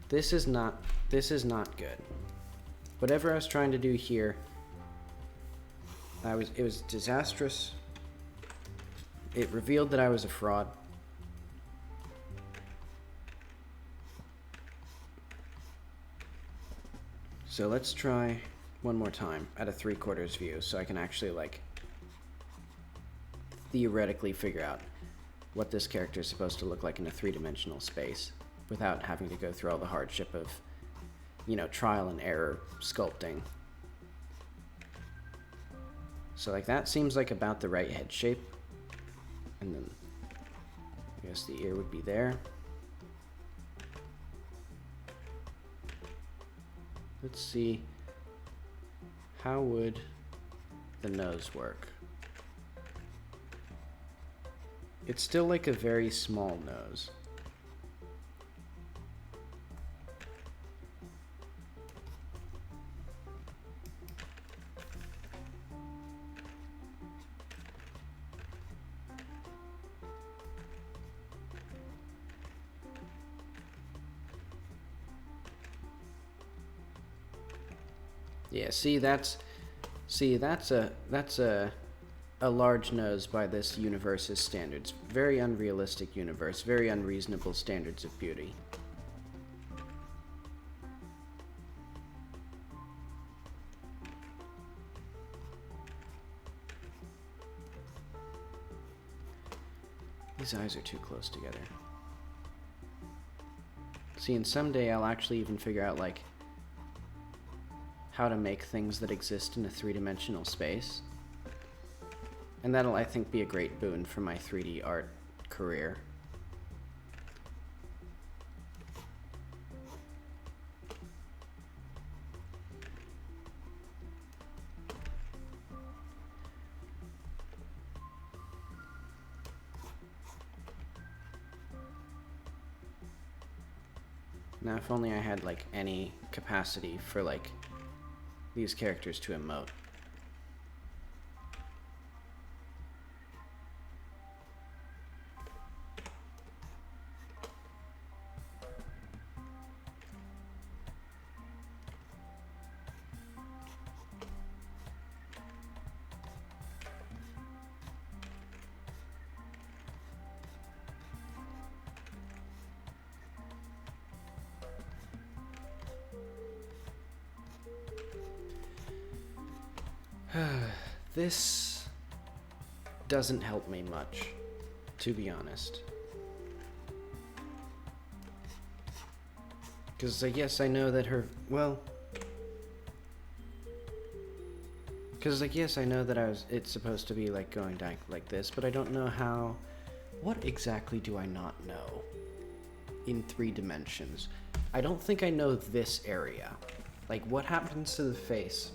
This is not good. Whatever I was trying to do here, it was disastrous. It revealed that I was a fraud. So let's try one more time at a 3/4 view so I can actually like theoretically figure out what this character is supposed to look like in a 3-dimensional space without having to go through all the hardship of, you know, trial and error sculpting. So like that seems like about the right head shape. And then I guess the ear would be there. Let's see, how would the nose work? It's still like a very small nose. Yeah, that's a large nose by this universe's standards. Very unrealistic universe, very unreasonable standards of beauty. These eyes are too close together. See, and someday I'll actually even figure out, like, how to make things that exist in a three-dimensional space. And that'll, I think, be a great boon for my 3D art career. Now, if only I had, like, any capacity for, like, these characters to emote. This doesn't help me much, to be honest. Because I guess I know that her, well... Because I guess I know that it's supposed to be, like, going down like this, but I don't know how... What exactly do I not know in 3 dimensions? I don't think I know this area. Like, what happens to the face?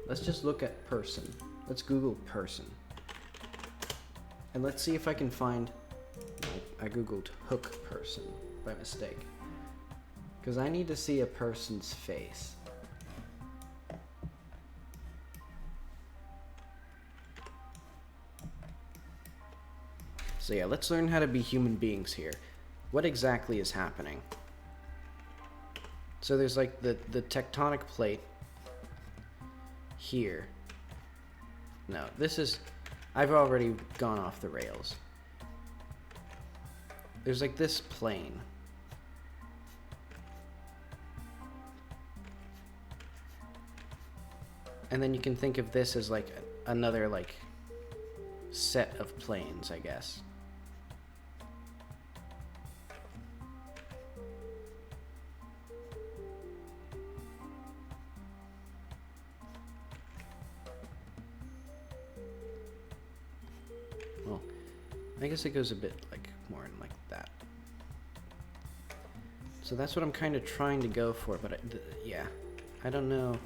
Let's just look at person. Let's Google person. And let's see if I can find... I Googled hook person by mistake. Because I need to see a person's face. So yeah, let's learn how to be human beings here. What exactly is happening? So there's like the tectonic plate here. No, this is... I've already gone off the rails. There's like this plane. And then you can think of this as like another like set of planes, I guess. Well, I guess it goes a bit like more in like that. So that's what I'm kind of trying to go for, but yeah, I don't know.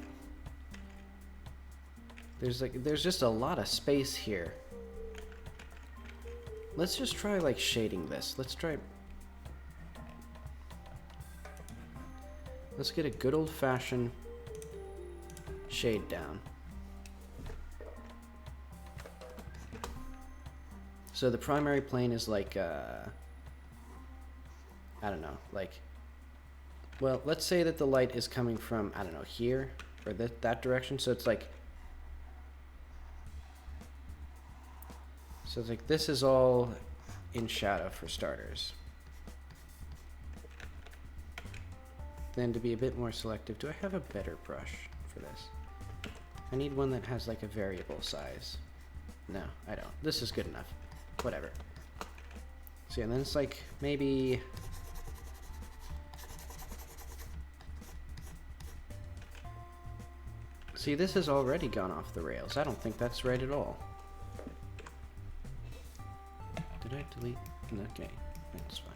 There's just a lot of space here. Let's just try like shading this. Let's get a good old-fashioned shade down. So the primary plane is like I don't know, like, well, let's say that the light is coming from, I don't know, here or that direction, so it's like this is all in shadow for starters. Then to be a bit more selective, do I have a better brush for this? I need one that has like a variable size. No, I don't. This is good enough. Whatever. So yeah, and then it's like maybe... See, this has already gone off the rails. I don't think that's right at all. Did I delete? Okay, that's fine.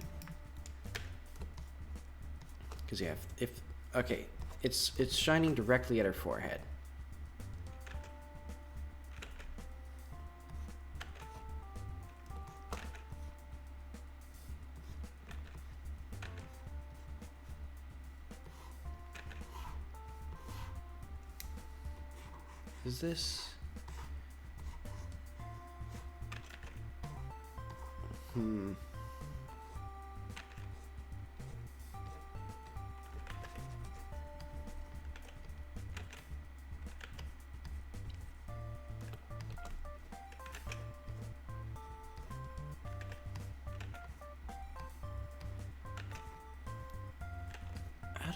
Because yeah, if okay, it's shining directly at her forehead. Is this...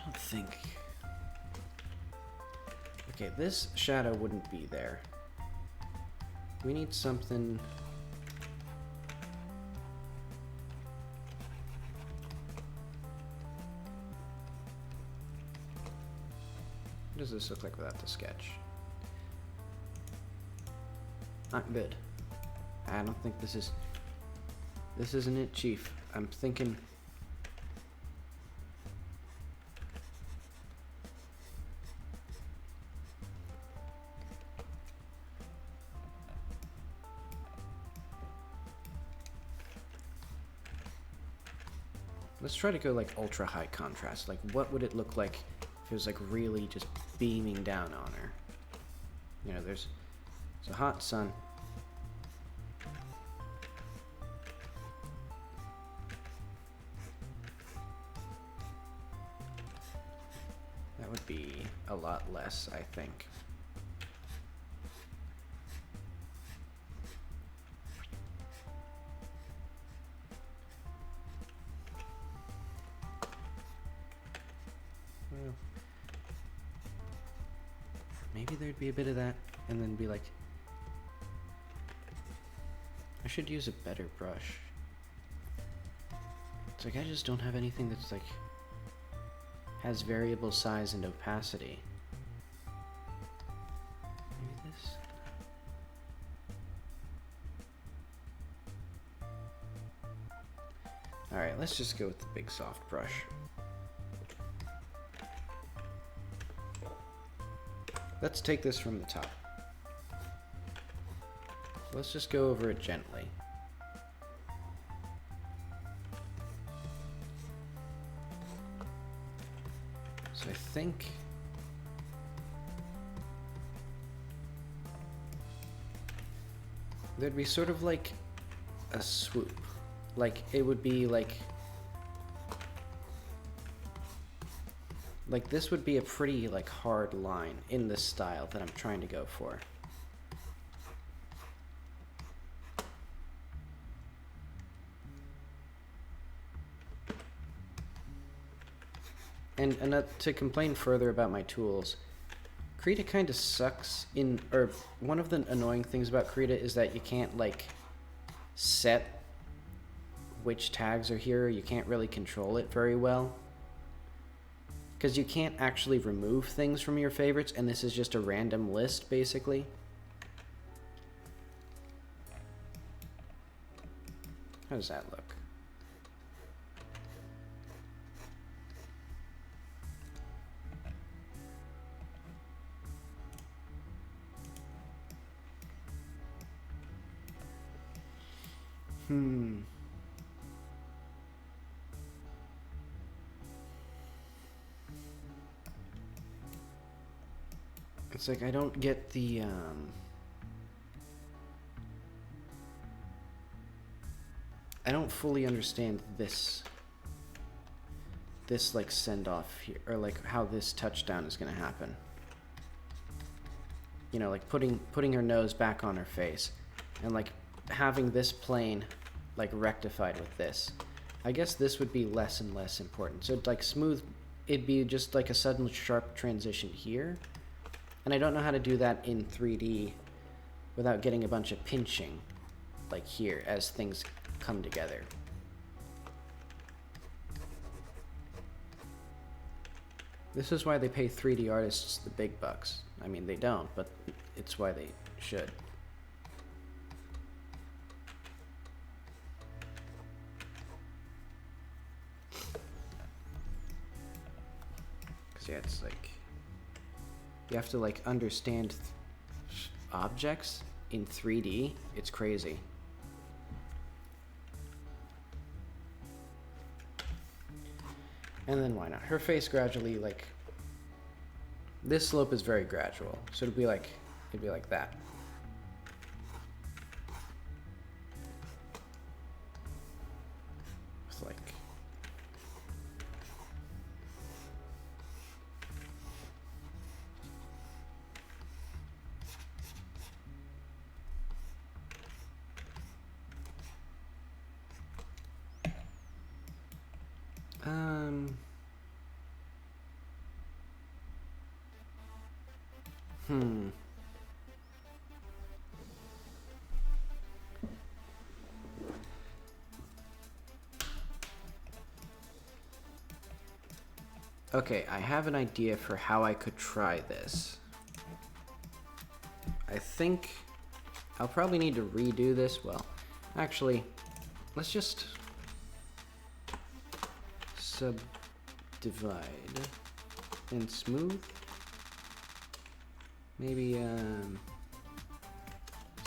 don't think... Okay, this shadow wouldn't be there. We need something... What does this look like without the sketch? Not good. I don't think this is... This isn't it, Chief. I'm thinking... Let's try to go like ultra high contrast. Like what would it look like if it was like really just beaming down on her? You know, there's a hot sun. That would be a lot less, I think. Maybe there'd be a bit of that, and then be like, I should use a better brush. It's like I just don't have anything that's like has variable size and opacity. Maybe this. All right, let's just go with the big soft brush. Let's take this from the top. Let's just go over it gently. So I think there'd be sort of like a swoop. Like it would be like this would be a pretty like hard line in this style that I'm trying to go for. And to complain further about my tools, Krita kind of sucks in, or one of the annoying things about Krita is that you can't like set which tags are here. You can't really control it very well. Because you can't actually remove things from your favorites, and this is just a random list, basically. How does that look? It's like I don't get the I don't fully understand this like send off here, or like how this touchdown is gonna happen. You know, like putting her nose back on her face and like having this plane like rectified with this. I guess this would be less and less important. So like smooth, it'd be just like a sudden sharp transition here. And I don't know how to do that in 3D without getting a bunch of pinching, like here, as things come together. This is why they pay 3D artists the big bucks. I mean, they don't, but it's why they should. Because, yeah, it's like... You have to like understand objects in 3D. It's crazy. And then why not? Her face gradually like this slope is very gradual. So it'd be like that. It's like Hmm. Okay, I have an idea for how I could try this. I think I'll probably need to redo this. Well, actually, let's just subdivide and smooth. Maybe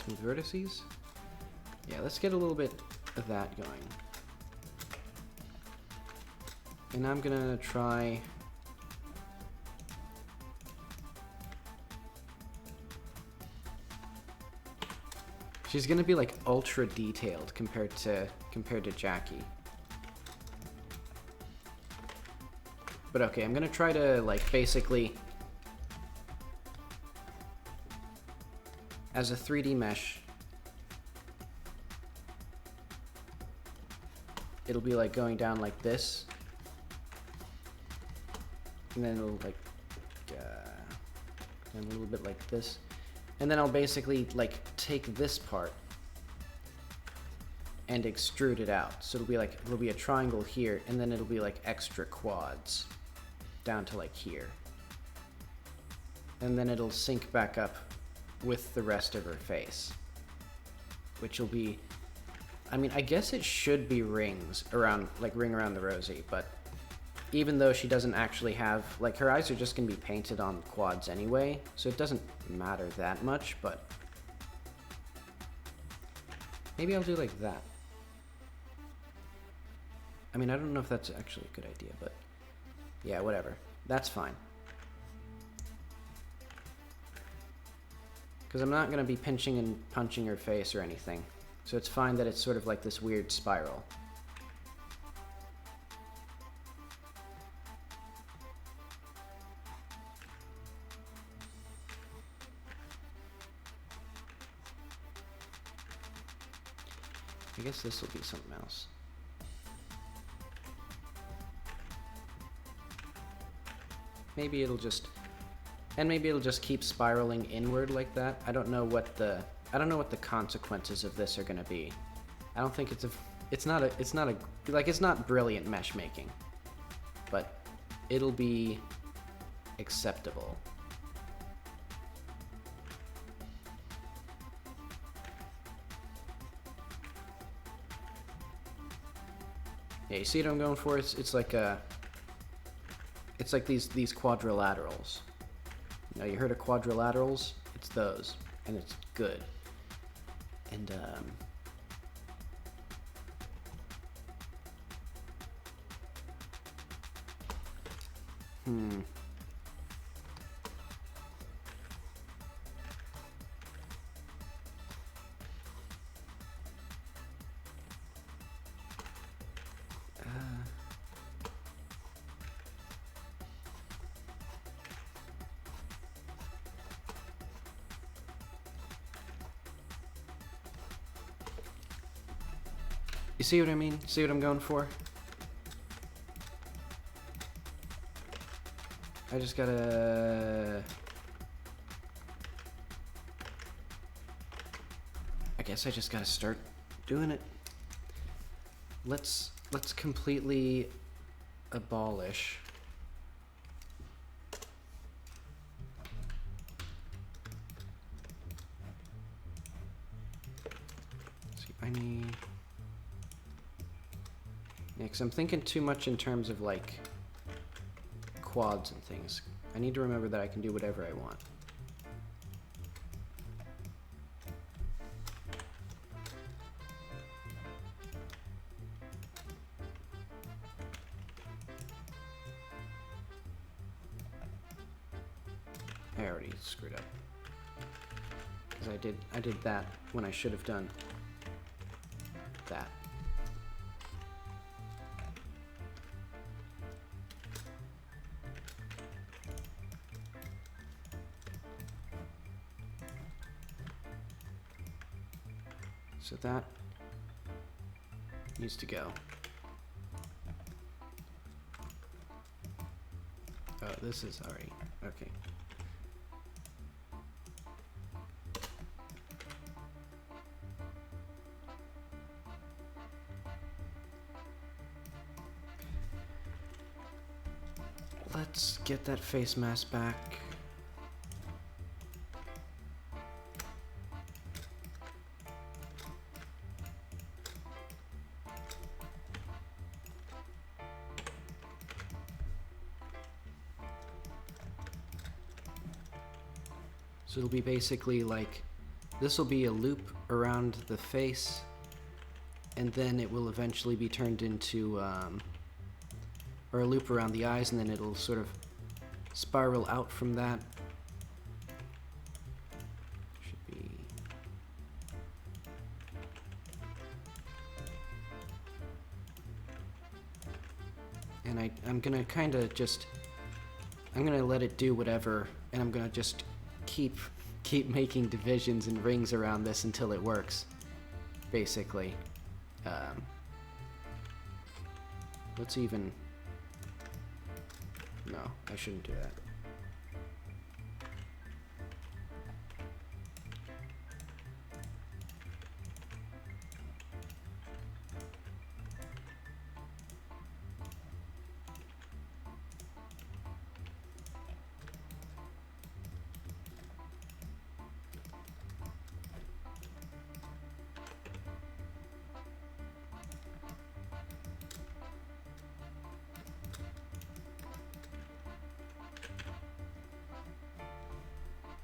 smooth vertices. Yeah, let's get a little bit of that going. And I'm gonna try she's gonna be like ultra detailed compared to Jackie. But okay, I'm gonna try to like basically as a 3D mesh, it'll be like going down like this. And then it'll like and a little bit like this, and then I'll basically like take this part and extrude it out. So it'll be a triangle here, and then it'll be like extra quads down to like here, and then it'll sync back up with the rest of her face, which will be, I mean, I guess it should be rings around, like ring around the rosy, but even though she doesn't actually have, like, her eyes are just going to be painted on quads anyway, so it doesn't matter that much, but maybe I'll do like that. I mean, I don't know if that's actually a good idea, but yeah, whatever. That's fine. Because I'm not going to be pinching and punching her face or anything, so it's fine that it's sort of like this weird spiral. I guess this will be something else. Maybe it'll just keep spiraling inward like that. I don't know what the consequences of this are going to be. I don't think it's not brilliant mesh making, but it'll be acceptable. Yeah, you see what I'm going for? It's like these quadrilaterals. You know, you heard of quadrilaterals? It's those, and it's good. And you see what I mean? See what I'm going for? I just gotta... I guess I just gotta start doing it. Let's completely abolish yeah, because I'm thinking too much in terms of like quads and things. I need to remember that I can do whatever I want. I already screwed up. Because I did that when I should have done that. So that needs to go. Oh, this is already, okay. let's get that face mask back. So it'll be basically like, this will be a loop around the face, and then it will eventually be turned into, or a loop around the eyes, and then it'll sort of spiral out from that. Should be... And I'm gonna kind of just, I'm gonna let it do whatever, and I'm gonna just keep making divisions and rings around this until it works, basically. Let's even... No, I shouldn't do that.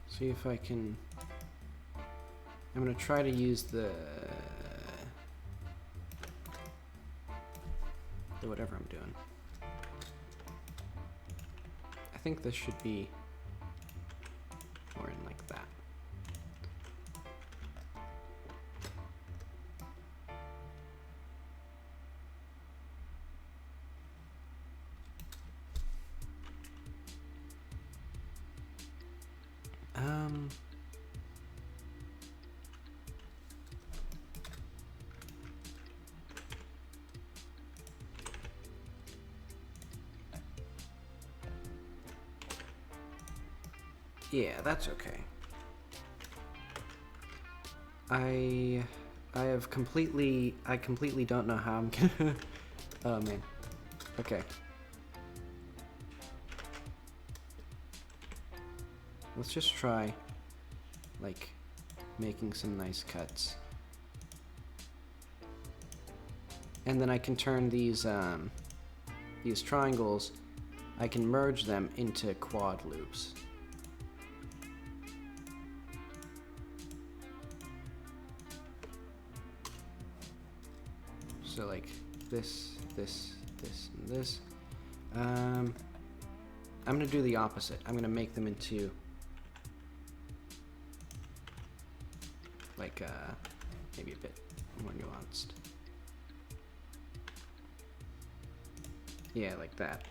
See if I can... I'm going to try to use the whatever I'm doing. I think this should be more in like that. Yeah, that's okay. I completely don't know how I'm gonna... Oh man. Okay. Let's just try, like, making some nice cuts. And then I can turn these triangles, I can merge them into quad loops. So like this, this, this, and this. I'm gonna do the opposite. I'm gonna make them into like maybe a bit more nuanced. Yeah, like that.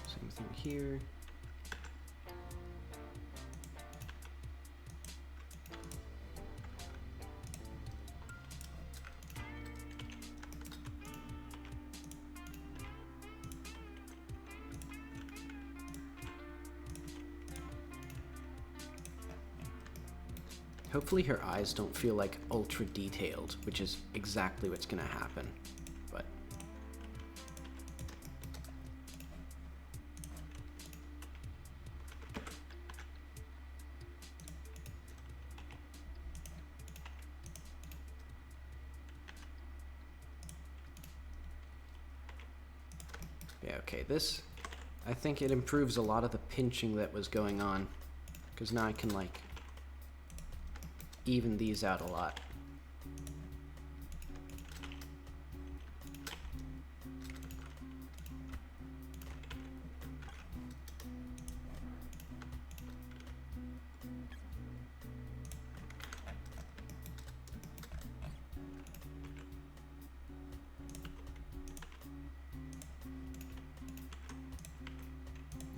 Same thing here. Hopefully her eyes don't feel like ultra detailed, which is exactly what's gonna happen, but. Yeah, okay, this, I think it improves a lot of the pinching that was going on, because now I can like even these out a lot.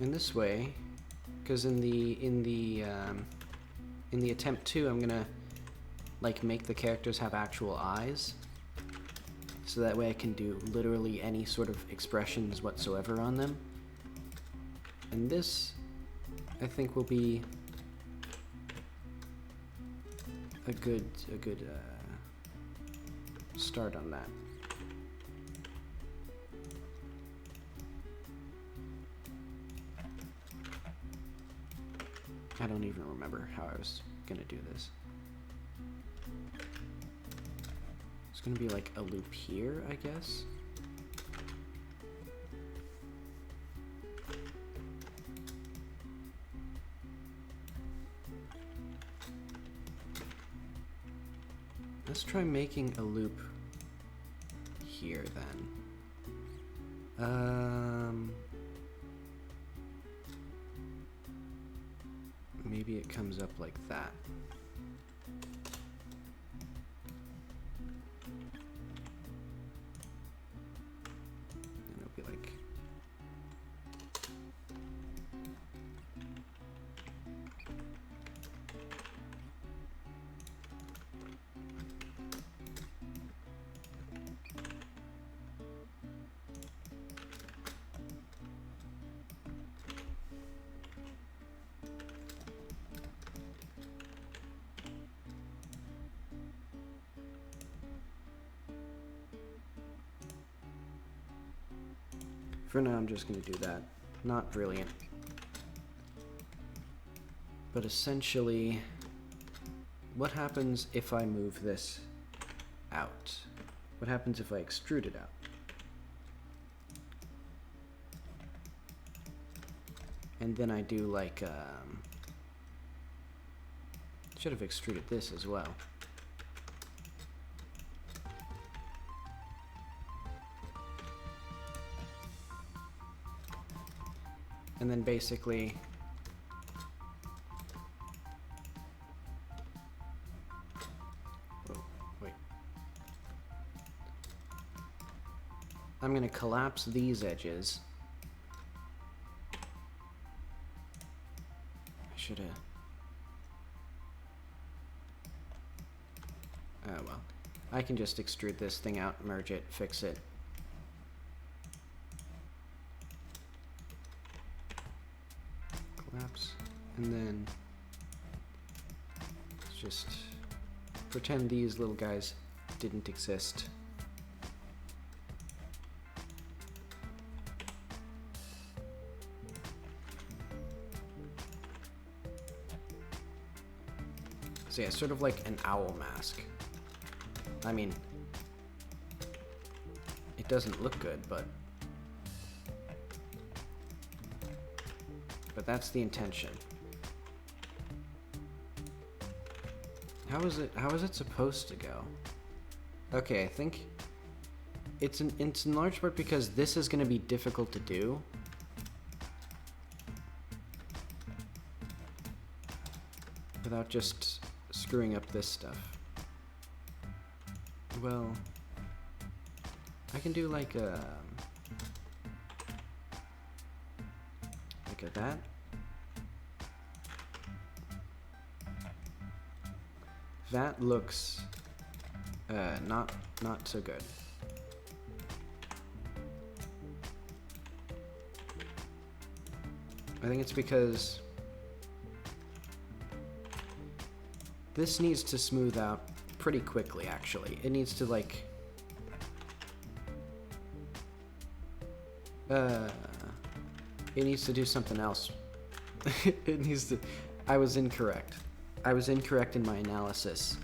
In this way, because in the attempt 2, I'm gonna like make the characters have actual eyes, so that way I can do literally any sort of expressions whatsoever on them. And this, I think, will be a good start on that. I don't even remember how I was gonna do this. It's gonna be like a loop here, I guess. Let's try making a loop here then. Maybe it comes up like that. And it'll be like... For now, I'm just going to do that. Not brilliant. But essentially, what happens if I move this out? What happens if I extrude it out? And then I do like, should have extruded this as well. And then basically wait. I'm going to collapse these edges. I should have... Oh well. I can just extrude this thing out, merge it, fix it. And then let's just pretend these little guys didn't exist. So yeah, sort of like an owl mask. I mean, it doesn't look good, but that's the intention. How is it supposed to go? Okay, I think it's in large part because this is going to be difficult to do. Without just screwing up this stuff. Well, I can do like a that. That looks not so good. I think it's because this needs to smooth out pretty quickly, actually. It needs to like it needs to do something else. It needs to... I was incorrect. I was incorrect in my analysis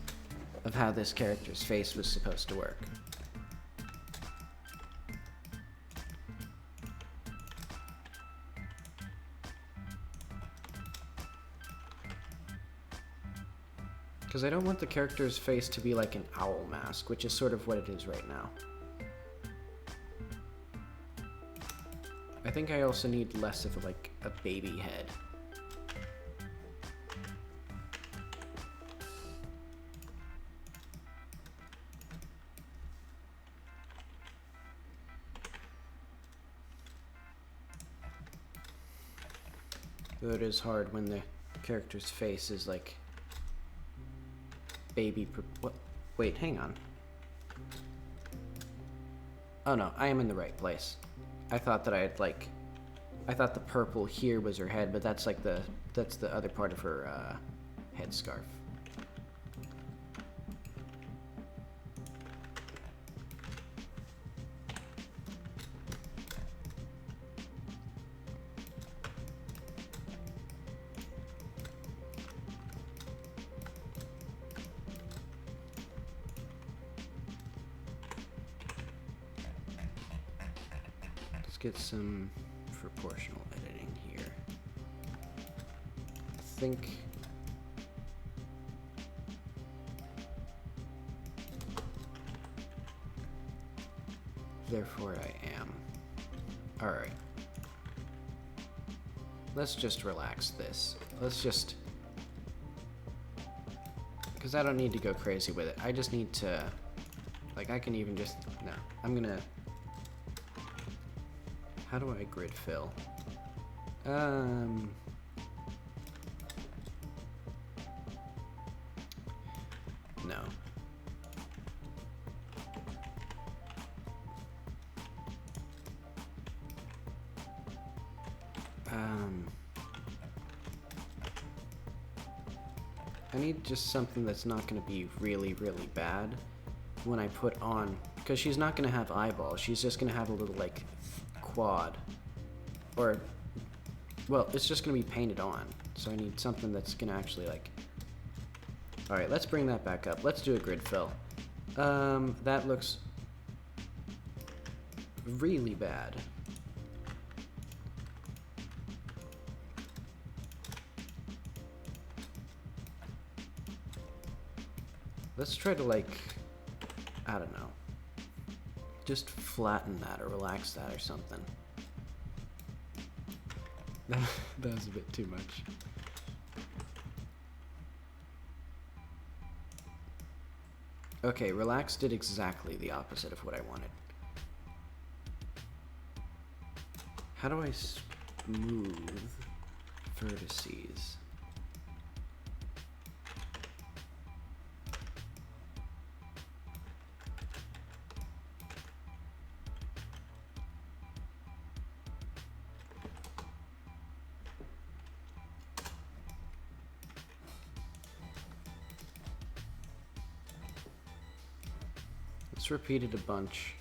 of how this character's face was supposed to work. Because I don't want the character's face to be like an owl mask, which is sort of what it is right now. I think I also need less of like a baby head. Though it is hard when the character's face is like baby. What? Wait, hang on. Oh no, I am in the right place. I thought that I had like, I thought the purple here was her head, but that's like that's the other part of her headscarf. Get some proportional editing here. I think therefore I am. Alright. Let's just relax this. Let's just, because I don't need to go crazy with it. I just need to, like, I can even just, no, I'm gonna, how do I grid fill? No. I need just something that's not going to be really, really bad when I put on, because she's not going to have eyeballs. She's just going to have a little, like, quad, or, well, it's just gonna be painted on, so I need something that's gonna actually, like, alright, let's bring that back up. Let's do a grid fill. That looks really bad. Let's try to, like, I don't know, just flatten that or relax that or something. That was a bit too much. Okay, relax did exactly the opposite of what I wanted. How do I smooth vertices? Let's repeat it a bunch,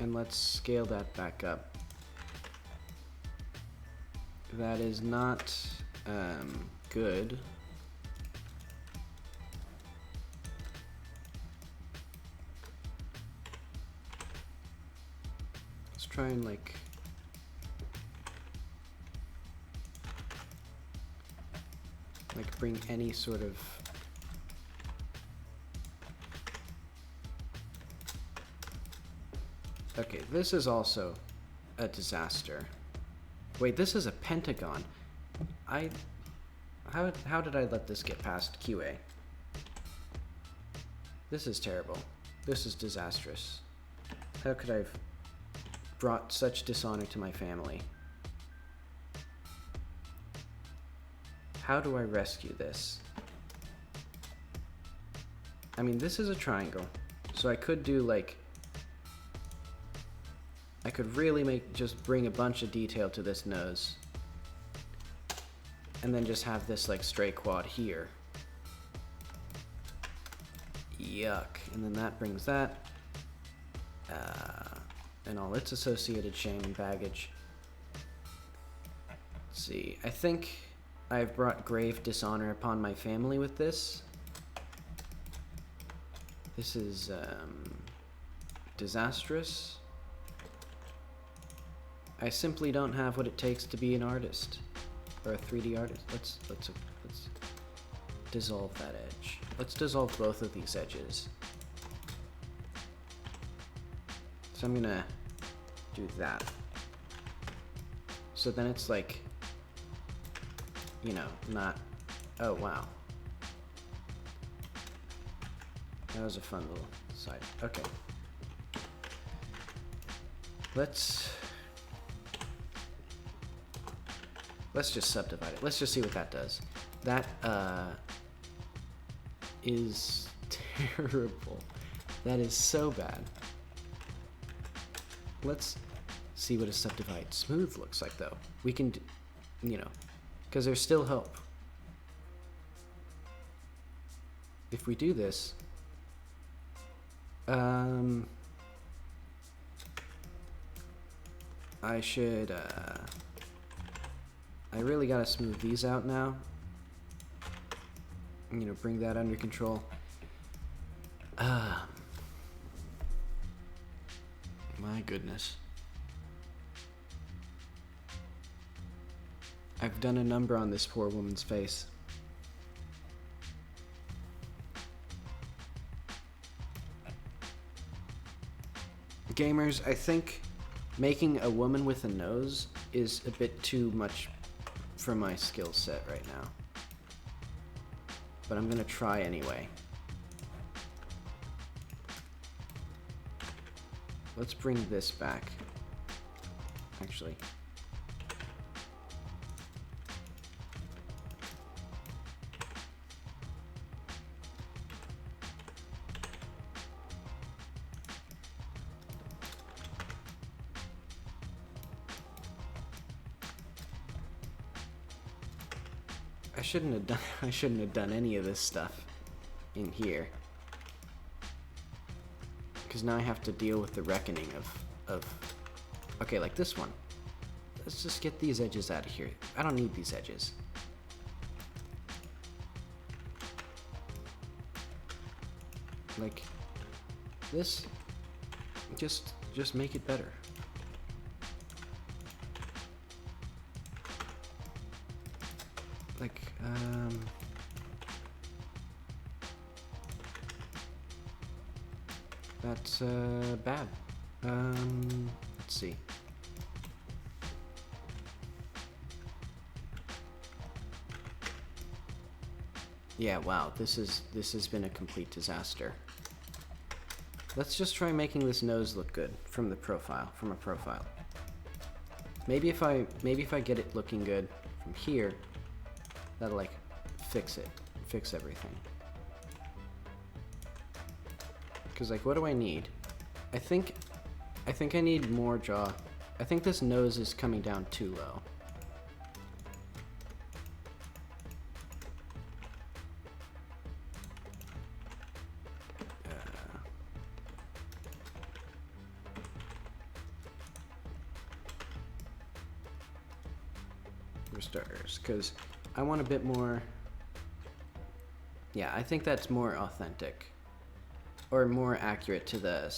and let's scale that back up. That is not good. Let's try and like bring any sort of okay, this is also a disaster. Wait, this is a pentagon. How did I let this get past QA? This is terrible. This is disastrous. How could I have brought such dishonor to my family? How do I rescue this? I mean, this is a triangle, so I could do like, I could really just bring a bunch of detail to this nose, and then just have this like straight quad here. Yuck. And then that brings that, and all its associated shame and baggage. Let's see, I think I've brought grave dishonor upon my family with this. This is, disastrous. I simply don't have what it takes to be an artist, or a 3D artist. Let's dissolve that edge. Let's dissolve both of these edges. So I'm gonna do that. So then it's like, you know, not, oh wow. That was a fun little side. Okay. Let's just subdivide it. Let's just see what that does. That is terrible. That is so bad. Let's see what a subdivide smooth looks like, though. We can, you know, because there's still hope. If we do this, I should, I really gotta smooth these out now. You know, bring that under control. My goodness. I've done a number on this poor woman's face. Gamers, I think making a woman with a nose is a bit too much for my skill set right now. But I'm gonna try anyway. Let's bring this back. Actually. I shouldn't have done any of this stuff in here. Because now I have to deal with the reckoning of okay, like this one. Let's just get these edges out of here. I don't need these edges. Like this, just make it better. Like, that's bad. Let's see. Yeah, wow, this has been a complete disaster. Let's just try making this nose look good from a profile. Maybe if I get it looking good from here, that'll like fix everything. Cause like, what do I need? I think I need more jaw. I think this nose is coming down too low. For starters, because I want a bit more. Yeah, I think that's more authentic, or more accurate to the.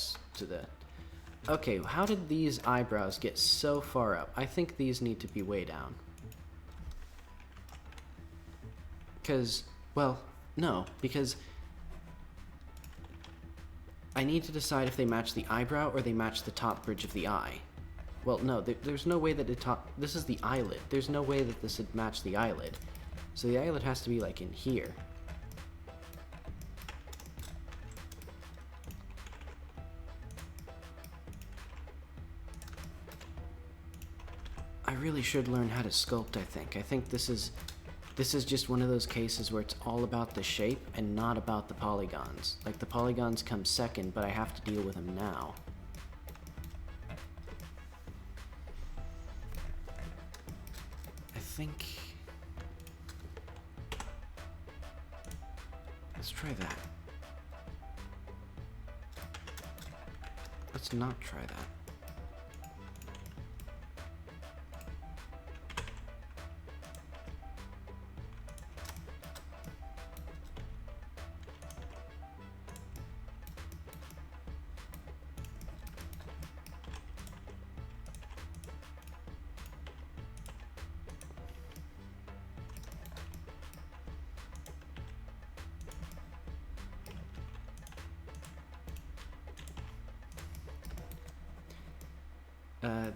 Okay, how did these eyebrows get so far up? I think these need to be way down. Because, well, no, because I need to decide if they match the eyebrow or they match the top bridge of the eye. Well, no, there's no way that this is the eyelid. There's no way that this would match the eyelid. So the eyelid has to be like in here. I really should learn how to sculpt, I think. I think this is just one of those cases where it's all about the shape and not about the polygons. Like, the polygons come second, but I have to deal with them now. I think... Let's try that. Let's not try that.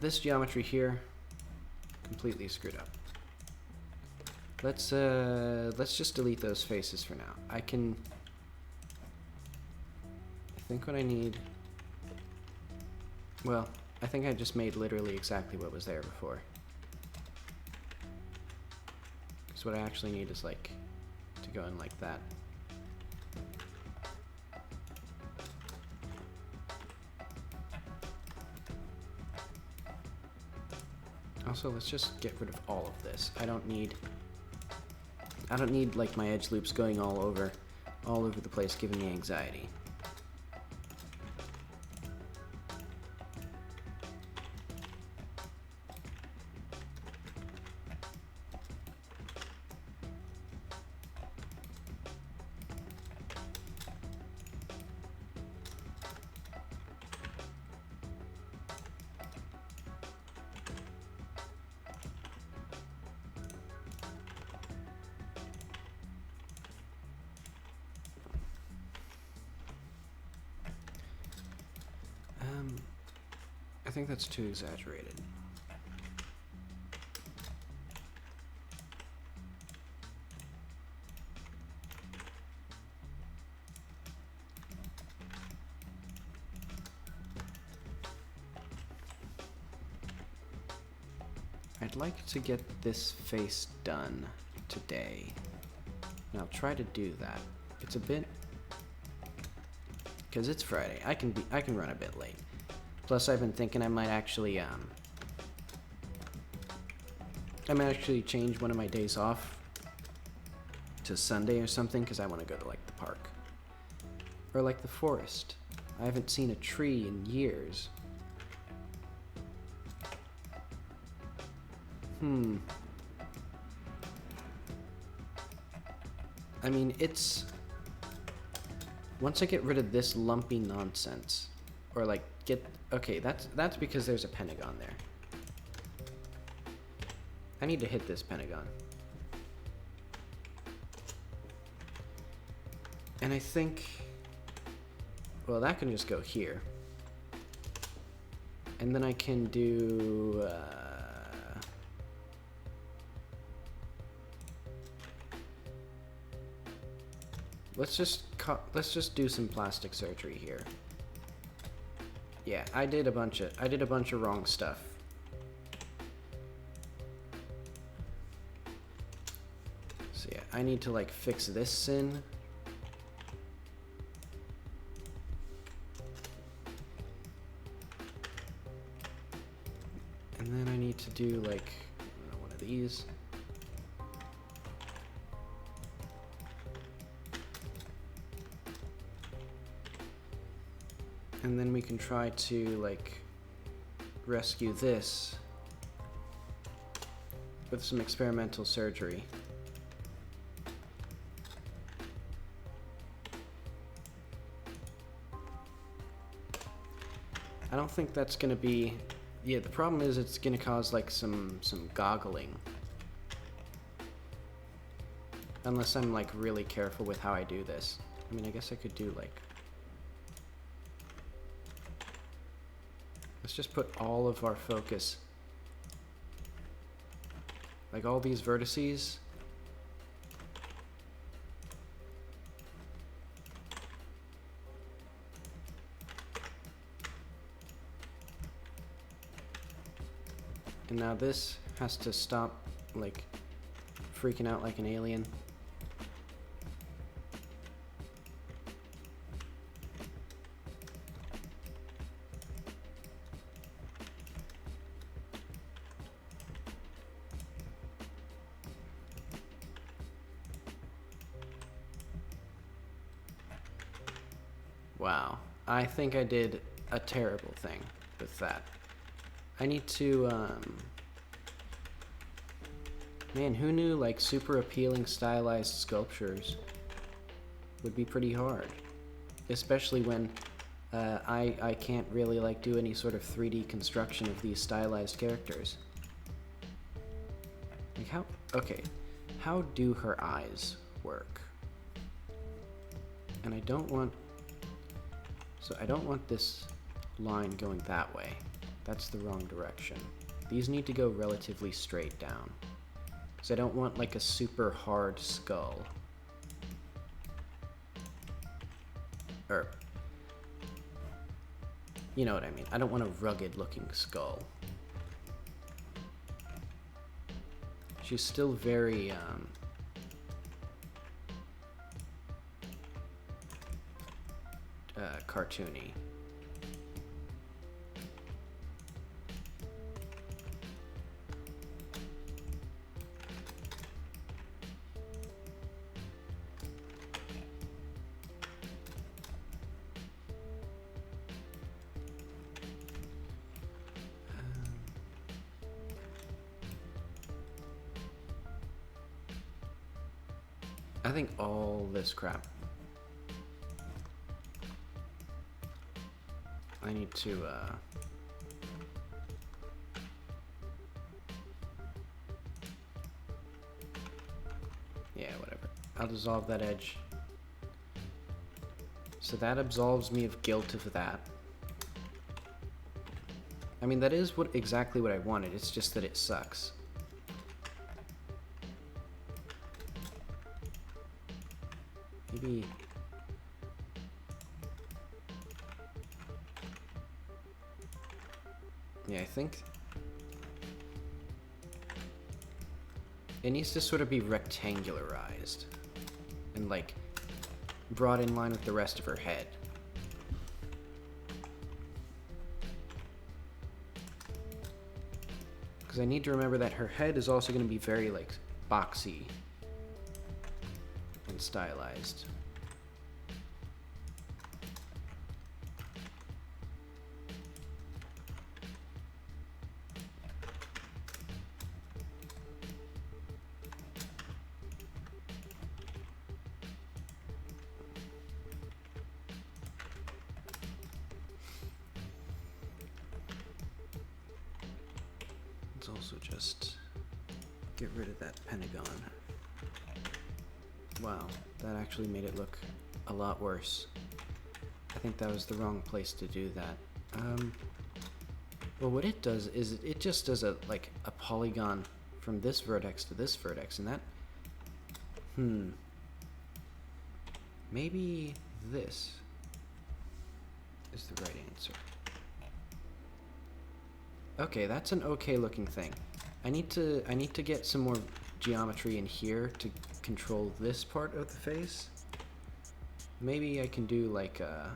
This geometry here, completely screwed up. Let's just delete those faces for now. I think what I need, well, I think I just made literally exactly what was there before. Because what I actually need is like, to go in like that. Also, let's just get rid of all of this. I don't need like my edge loops going all over the place, giving me anxiety. I think that's too exaggerated. I'd like to get this face done today. And I'll try to do that. It's a bit, because it's Friday. I can run a bit late. Plus, I've been thinking I might actually change one of my days off to Sunday or something, because I want to go to like the park or like the forest. I haven't seen a tree in years. I mean, it's once I get rid of this lumpy nonsense, or like okay, that's because there's a pentagon there. I need to hit this pentagon. And I think, well, that can just go here. And then I can do, let's just do some plastic surgery here. Yeah, I did a bunch of wrong stuff. So yeah, I need to like fix this sin. And then I need to do like, I don't know, one of these. And then we can try to like rescue this with some experimental surgery. I don't think that's gonna be, yeah, the problem is it's gonna cause like some goggling. Unless I'm like really careful with how I do this. I mean, I guess I could do like, let's just put all of our focus, like all these vertices. And now this has to stop like freaking out like an alien. Wow, I think I did a terrible thing with that. I need to, man, who knew like super appealing stylized sculptures would be pretty hard? Especially when I can't really like do any sort of 3D construction of these stylized characters. Like how do her eyes work? And I don't want this line going that way. That's the wrong direction. These need to go relatively straight down. So I don't want like a super hard skull. Or, you know what I mean. I don't want a rugged looking skull. She's still very, cartoony. I think all this crap. I need to, yeah, whatever. I'll dissolve that edge. So that absolves me of guilt of that. I mean, that is exactly what I wanted. It's just that it sucks. Maybe... yeah, I think... it needs to sort of be rectangularized. And, like, brought in line with the rest of her head. Because I need to remember that her head is also going to be very, like, boxy and stylized. Also just get rid of that pentagon. Wow, that actually made it look a lot worse. I think that was the wrong place to do that. Well, what it does is it just does a polygon from this vertex to this vertex, and that... maybe this is the right answer. Okay, that's an okay looking thing. I need to get some more geometry in here to control this part of the face. Maybe I can do like a...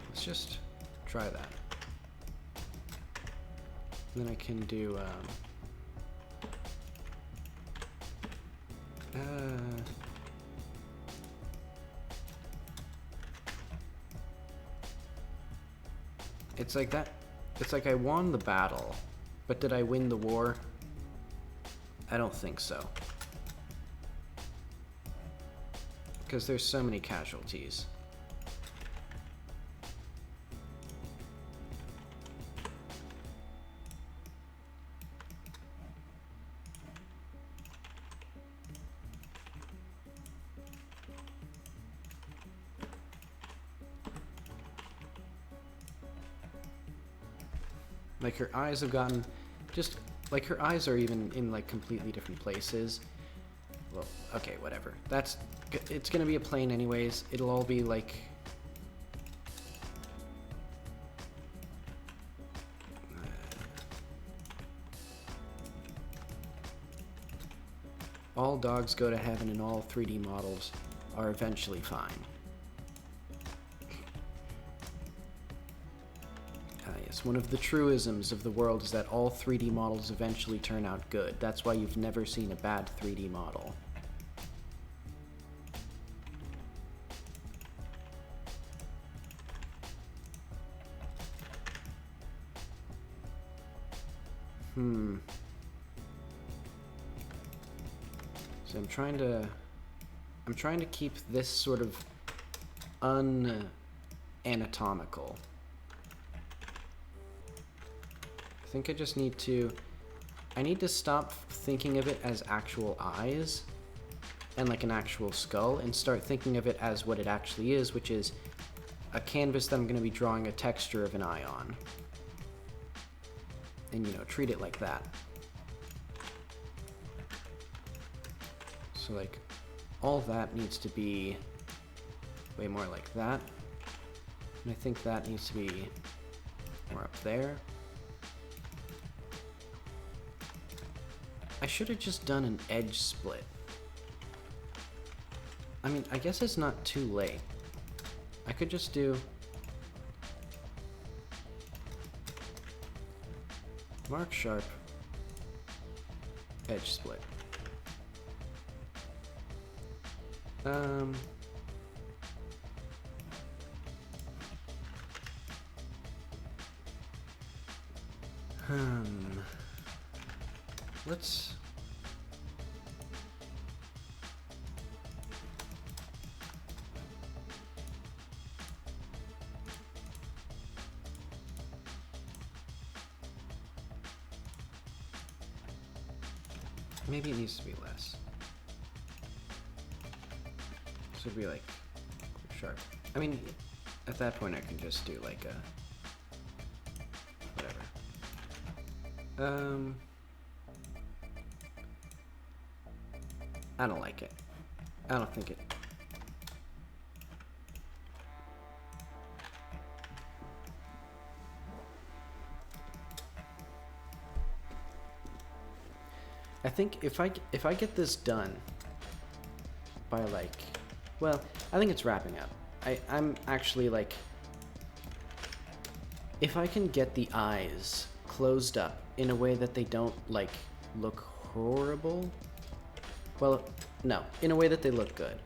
let's just try that. And then I can do it's like that. It's like I won the battle, but did I win the war? I don't think so. Because there's so many casualties. Like her eyes have gotten just like her eyes are even in like completely different places. Well, okay, whatever. It's gonna be a plane anyways. It'll all be like all dogs go to heaven and all 3D models are eventually fine. One of the truisms of the world is that all 3D models eventually turn out good. That's why you've never seen a bad 3D model. So I'm trying to keep this sort of unanatomical. I think I just need to stop thinking of it as actual eyes and like an actual skull and start thinking of it as what it actually is, which is a canvas that I'm going to be drawing a texture of an eye on. And, you know, treat it like that. So like all that needs to be way more like that. And I think that needs to be more up there. I should have just done an edge split. I mean, I guess it's not too late. I could just do mark sharp, edge split. Let's... Maybe it needs to be less. So it'd be like sharp. I mean, at that point I can just do like a whatever. I don't like it. I don't think it. I think if I get this done by like, well, I think it's wrapping up. I'm actually like, if I can get the eyes closed up in a way that they don't like look horrible. Well, no, in a way that they look good.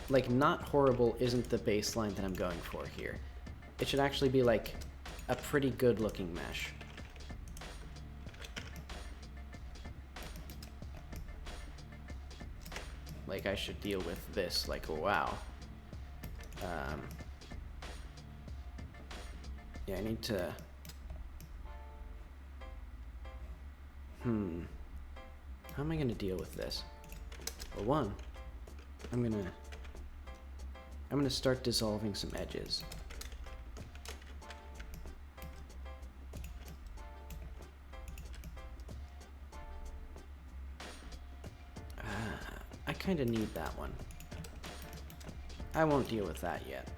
Like not horrible isn't the baseline that I'm going for here. It should actually be like a pretty good looking mesh. Like I should deal with this like, wow. Yeah, I need to... How am I gonna deal with this? Well, one, I'm gonna start dissolving some edges. I kind of need that one. I won't deal with that yet.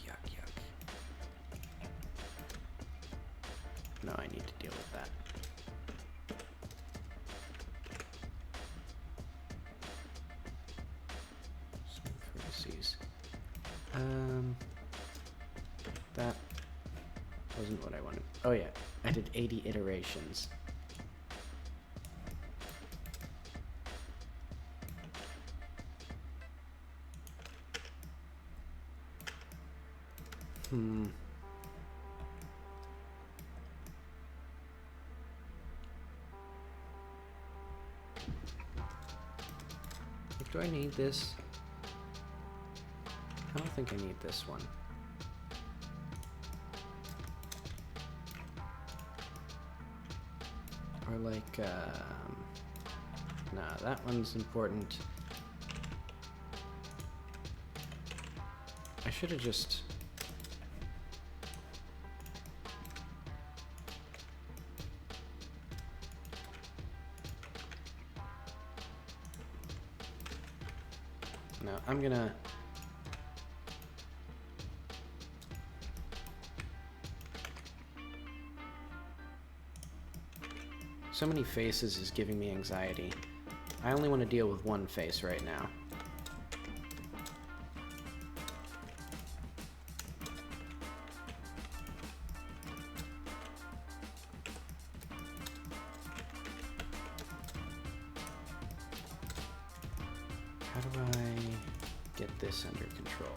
Yuck. No, I need to deal with that. Smooth vertices. That wasn't what I wanted. Oh yeah, I did 80 iterations. Do I need this? I don't think I need this one. Or like, nah, that one's important. I should have just... No, I'm gonna... So many faces is giving me anxiety. I only want to deal with one face right now. How do I get this under control?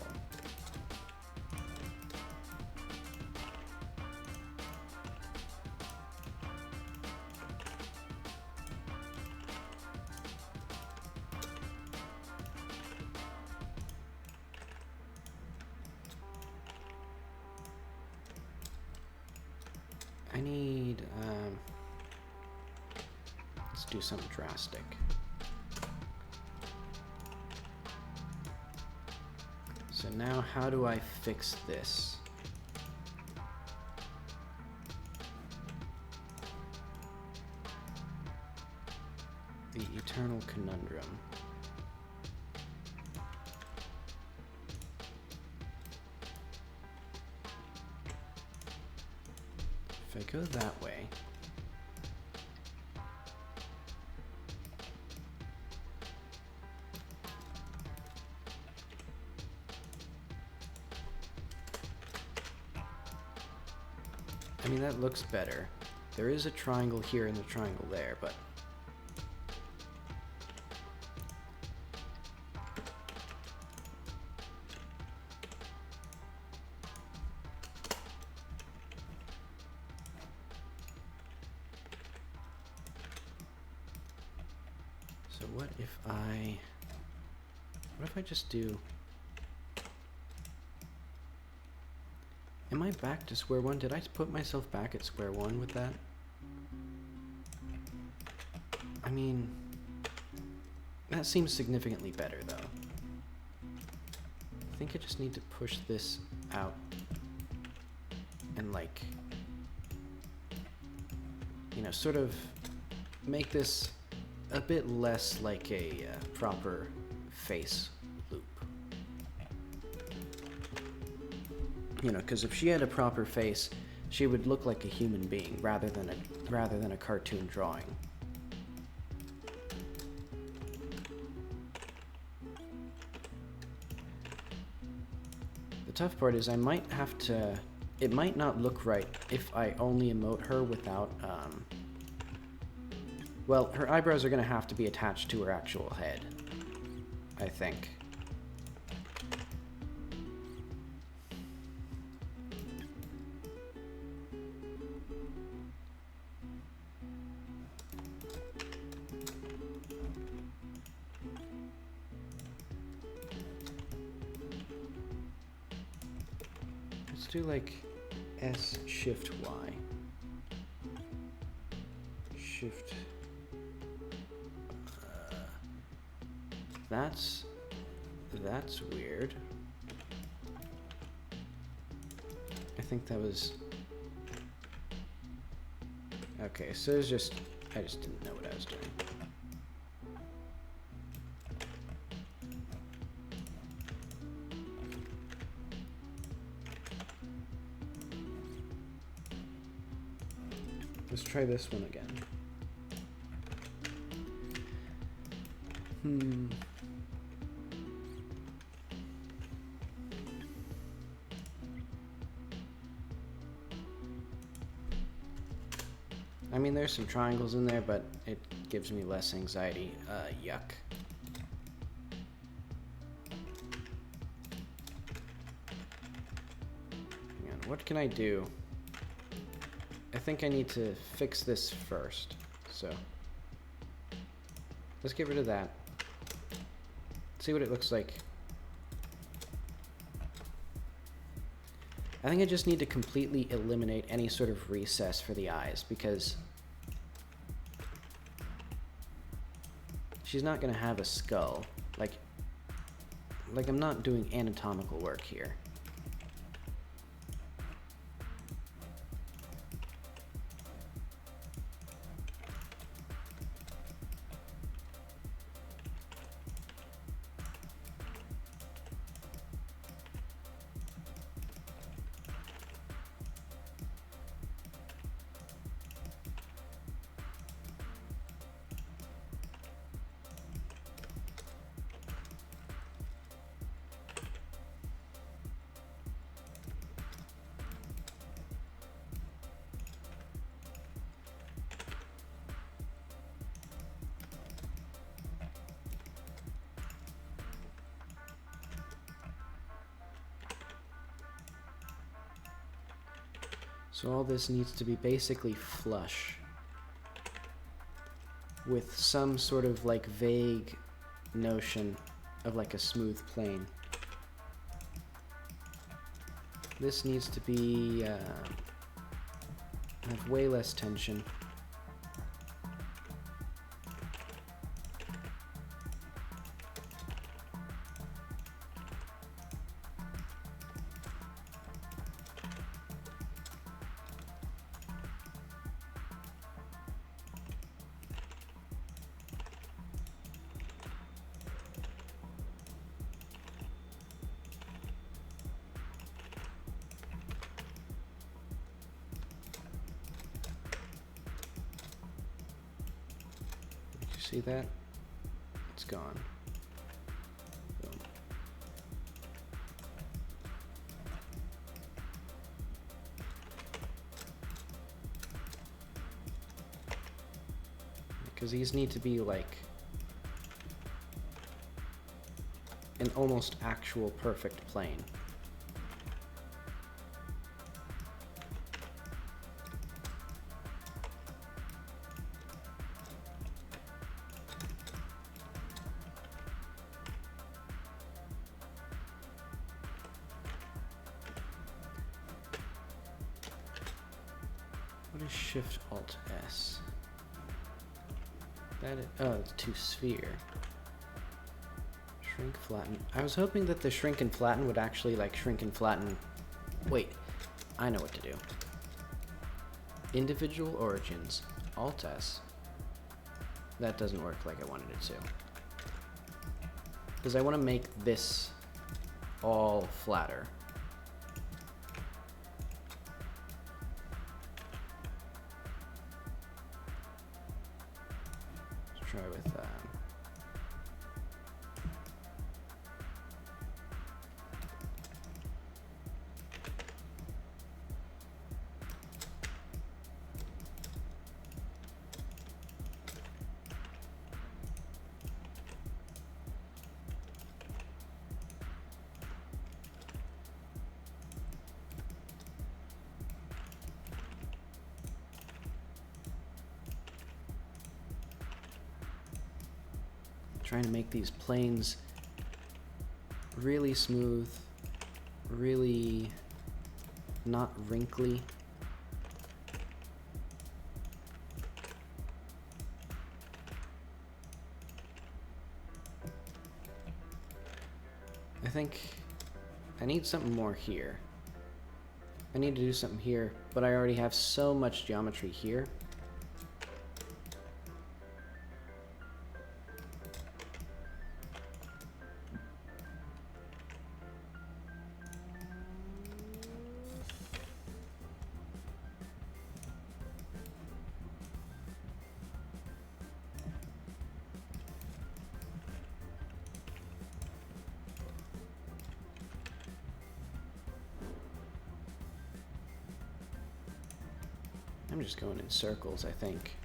I need, let's do something drastic. So now how do I fix this? The eternal conundrum. If I go that way, I mean, that looks better. There is a triangle here and a triangle there, but what if I just do... Am I back to square one? Did I put myself back at square one with that? I mean, that seems significantly better, though. I think I just need to push this out and, like, you know, sort of make this a bit less like a proper face loop. You know, because if she had a proper face, she would look like a human being rather than a cartoon drawing. The tough part is I might have to... It might not look right if I only emote her without, well, her eyebrows are going to have to be attached to her actual head, I think. Let's do like S Shift Y. Shift. That's weird. I think that was... Okay, so it's just... I just didn't know what I was doing. Let's try this one again. I mean, there's some triangles in there, but it gives me less anxiety. Yuck. Hang on, what can I do? I think I need to fix this first, so let's get rid of that. See what it looks like. I think I just need to completely eliminate any sort of recess for the eyes, because she's not going to have a skull. Like I'm not doing anatomical work here. So all this needs to be basically flush with some sort of like vague notion of like a smooth plane. This needs to be have way less tension. See that? It's gone. Boom. Because these need to be like an almost actual perfect plane. What is Shift Alt S? That is, oh, it's to sphere. Shrink, flatten. I was hoping that the shrink and flatten would actually like shrink and flatten. Wait, I know what to do. Individual origins, Alt S. That doesn't work like I wanted it to. Because I want to make this all flatter. Let's try with trying to make these planes really smooth, really not wrinkly. I think I need something more here. I need to do something here, but I already have so much geometry here. I'm just going in circles, I think.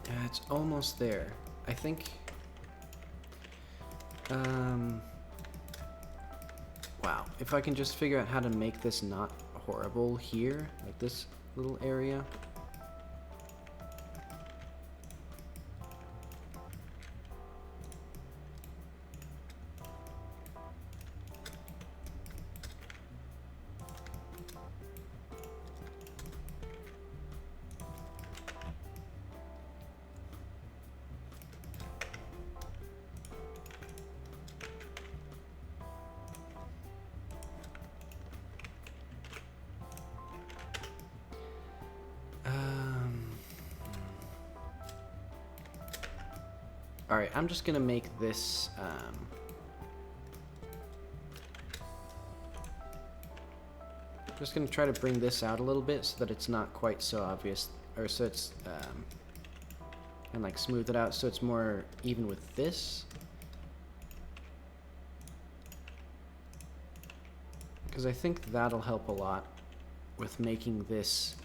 Yeah, it's almost there. I think... wow, if I can just figure out how to make this not horrible here, like this little area. Alright, I'm just gonna make this, just gonna try to bring this out a little bit so that it's not quite so obvious, or so it's, and like smooth it out so it's more even with this. Because I think that'll help a lot with making this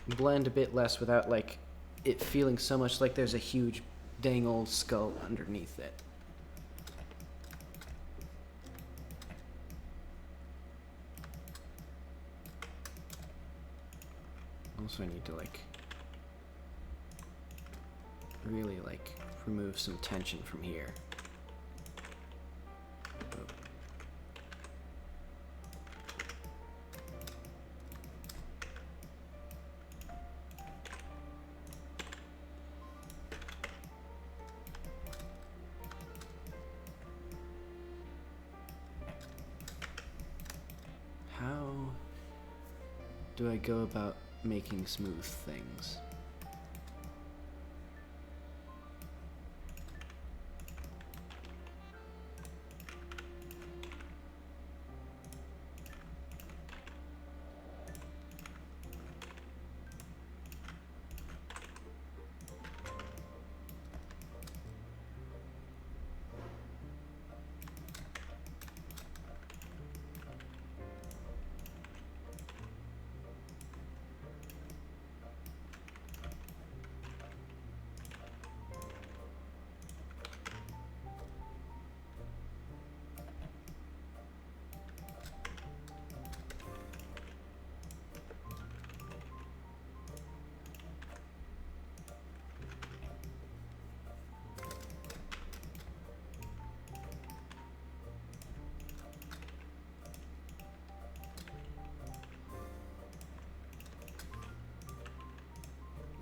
blend a bit less without like it feeling so much like there's a huge dang old skull underneath it. Also, I need to like really like remove some tension from here. How do I go about making smooth things?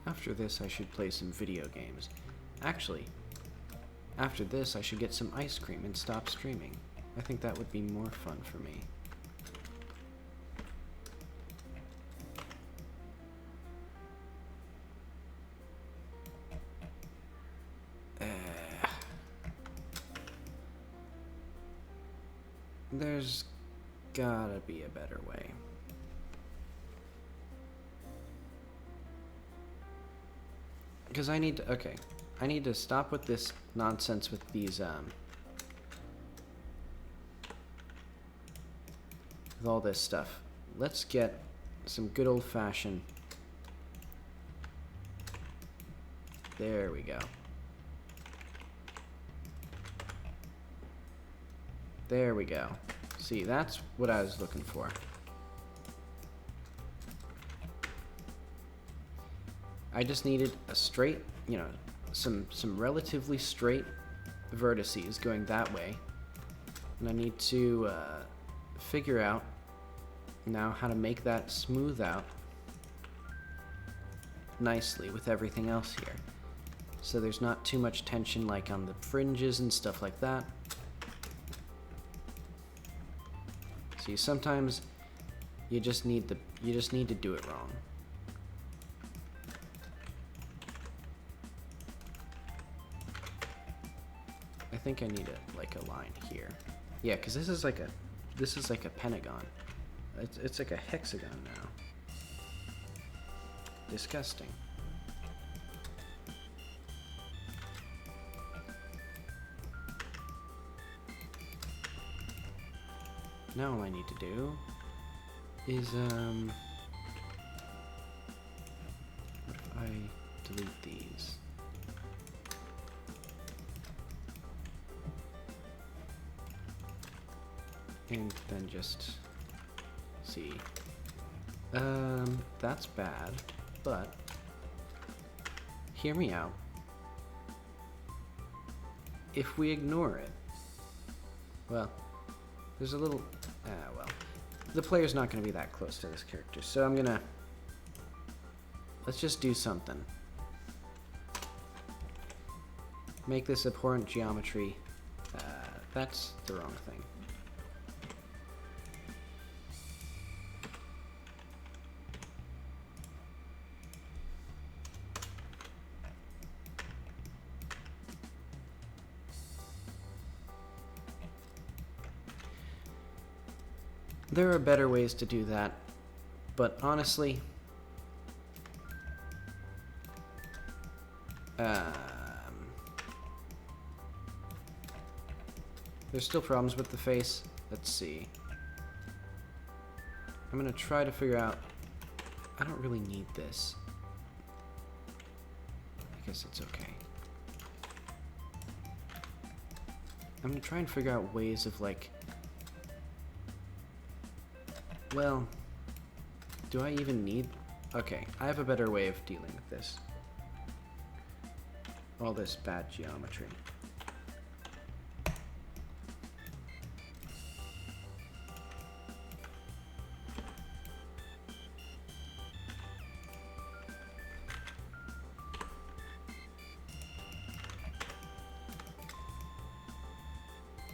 After this, I should play some video games. Actually, after this, I should get some ice cream and stop streaming. I think that would be more fun for me. There's gotta be a better way. Because I need to, okay, I need to stop with this nonsense with these, with all this stuff. Let's get some good old-fashioned, there we go. There we go. See, that's what I was looking for. I just needed a straight, you know, some relatively straight vertices going that way. And I need to figure out now how to make that smooth out nicely with everything else here. So there's not too much tension like on the fringes and stuff like that. See, sometimes you just need to do it wrong. I think I need a line here. Yeah, because this is like a pentagon. It's like a hexagon now. Disgusting. Now all I need to do is what if I delete these? And then just see. That's bad, but hear me out. If we ignore it, well, there's a little, well, the player's not going to be that close to this character, so let's just do something. Make this abhorrent geometry, that's the wrong thing. There are better ways to do that, but honestly, there's still problems with the face. Let's see. I'm gonna try to figure out, I don't really need this. I guess it's okay. I'm gonna try and figure out ways of like, well, do I even need... Okay, I have a better way of dealing with this. All this bad geometry.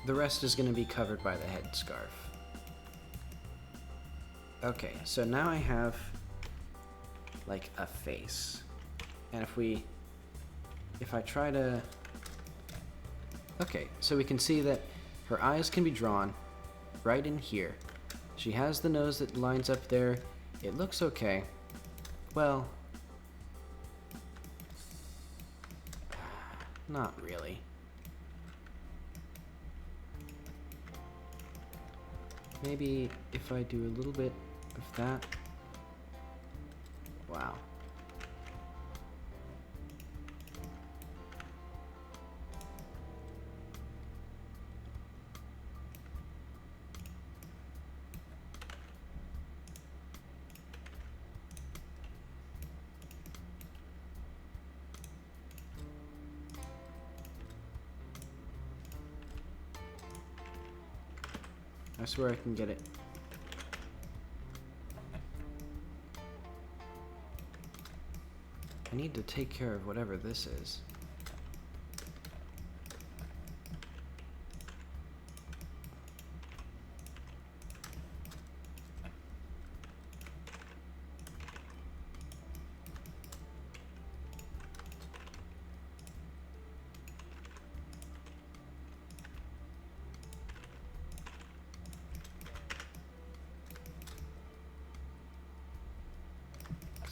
The rest is going to be covered by the headscarf. Okay, so now I have like a face. And if I try to, okay, so we can see that her eyes can be drawn right in here. She has the nose that lines up there. It looks okay. Well, not really. Maybe if I do a little bit of that. Wow. I swear I can get it. need to take care of whatever this is.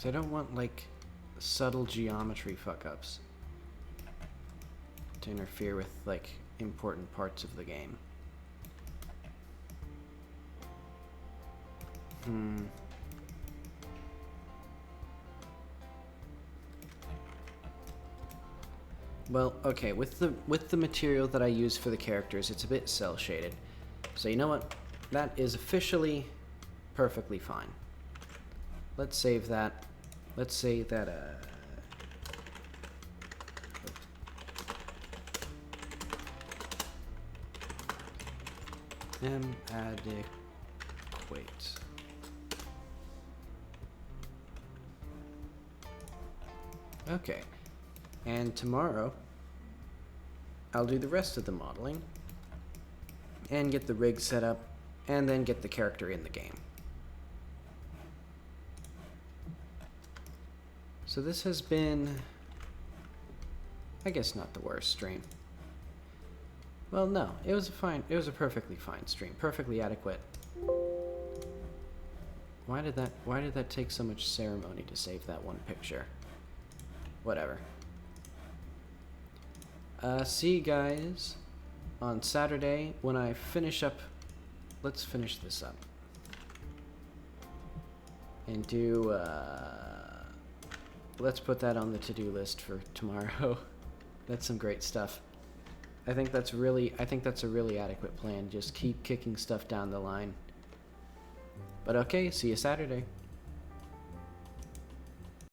I don't want, like, subtle geometry fuck-ups to interfere with, like, important parts of the game. Well, okay, with the material that I use for the characters, it's a bit cel-shaded. So you know what? That is officially perfectly fine. Let's save that. Let's say that, adequate. Okay. And tomorrow, I'll do the rest of the modeling and get the rig set up and then get the character in the game. So this has been, I guess, not the worst stream. Well, no, it was a perfectly fine stream, perfectly adequate. Why did that take so much ceremony to save that one picture? Whatever. See you guys on Saturday when I finish up. Let's finish this up and do. Let's put that on the to-do list for tomorrow. That's some great stuff. I think that's a really adequate plan. Just keep kicking stuff down the line. But okay, see you Saturday.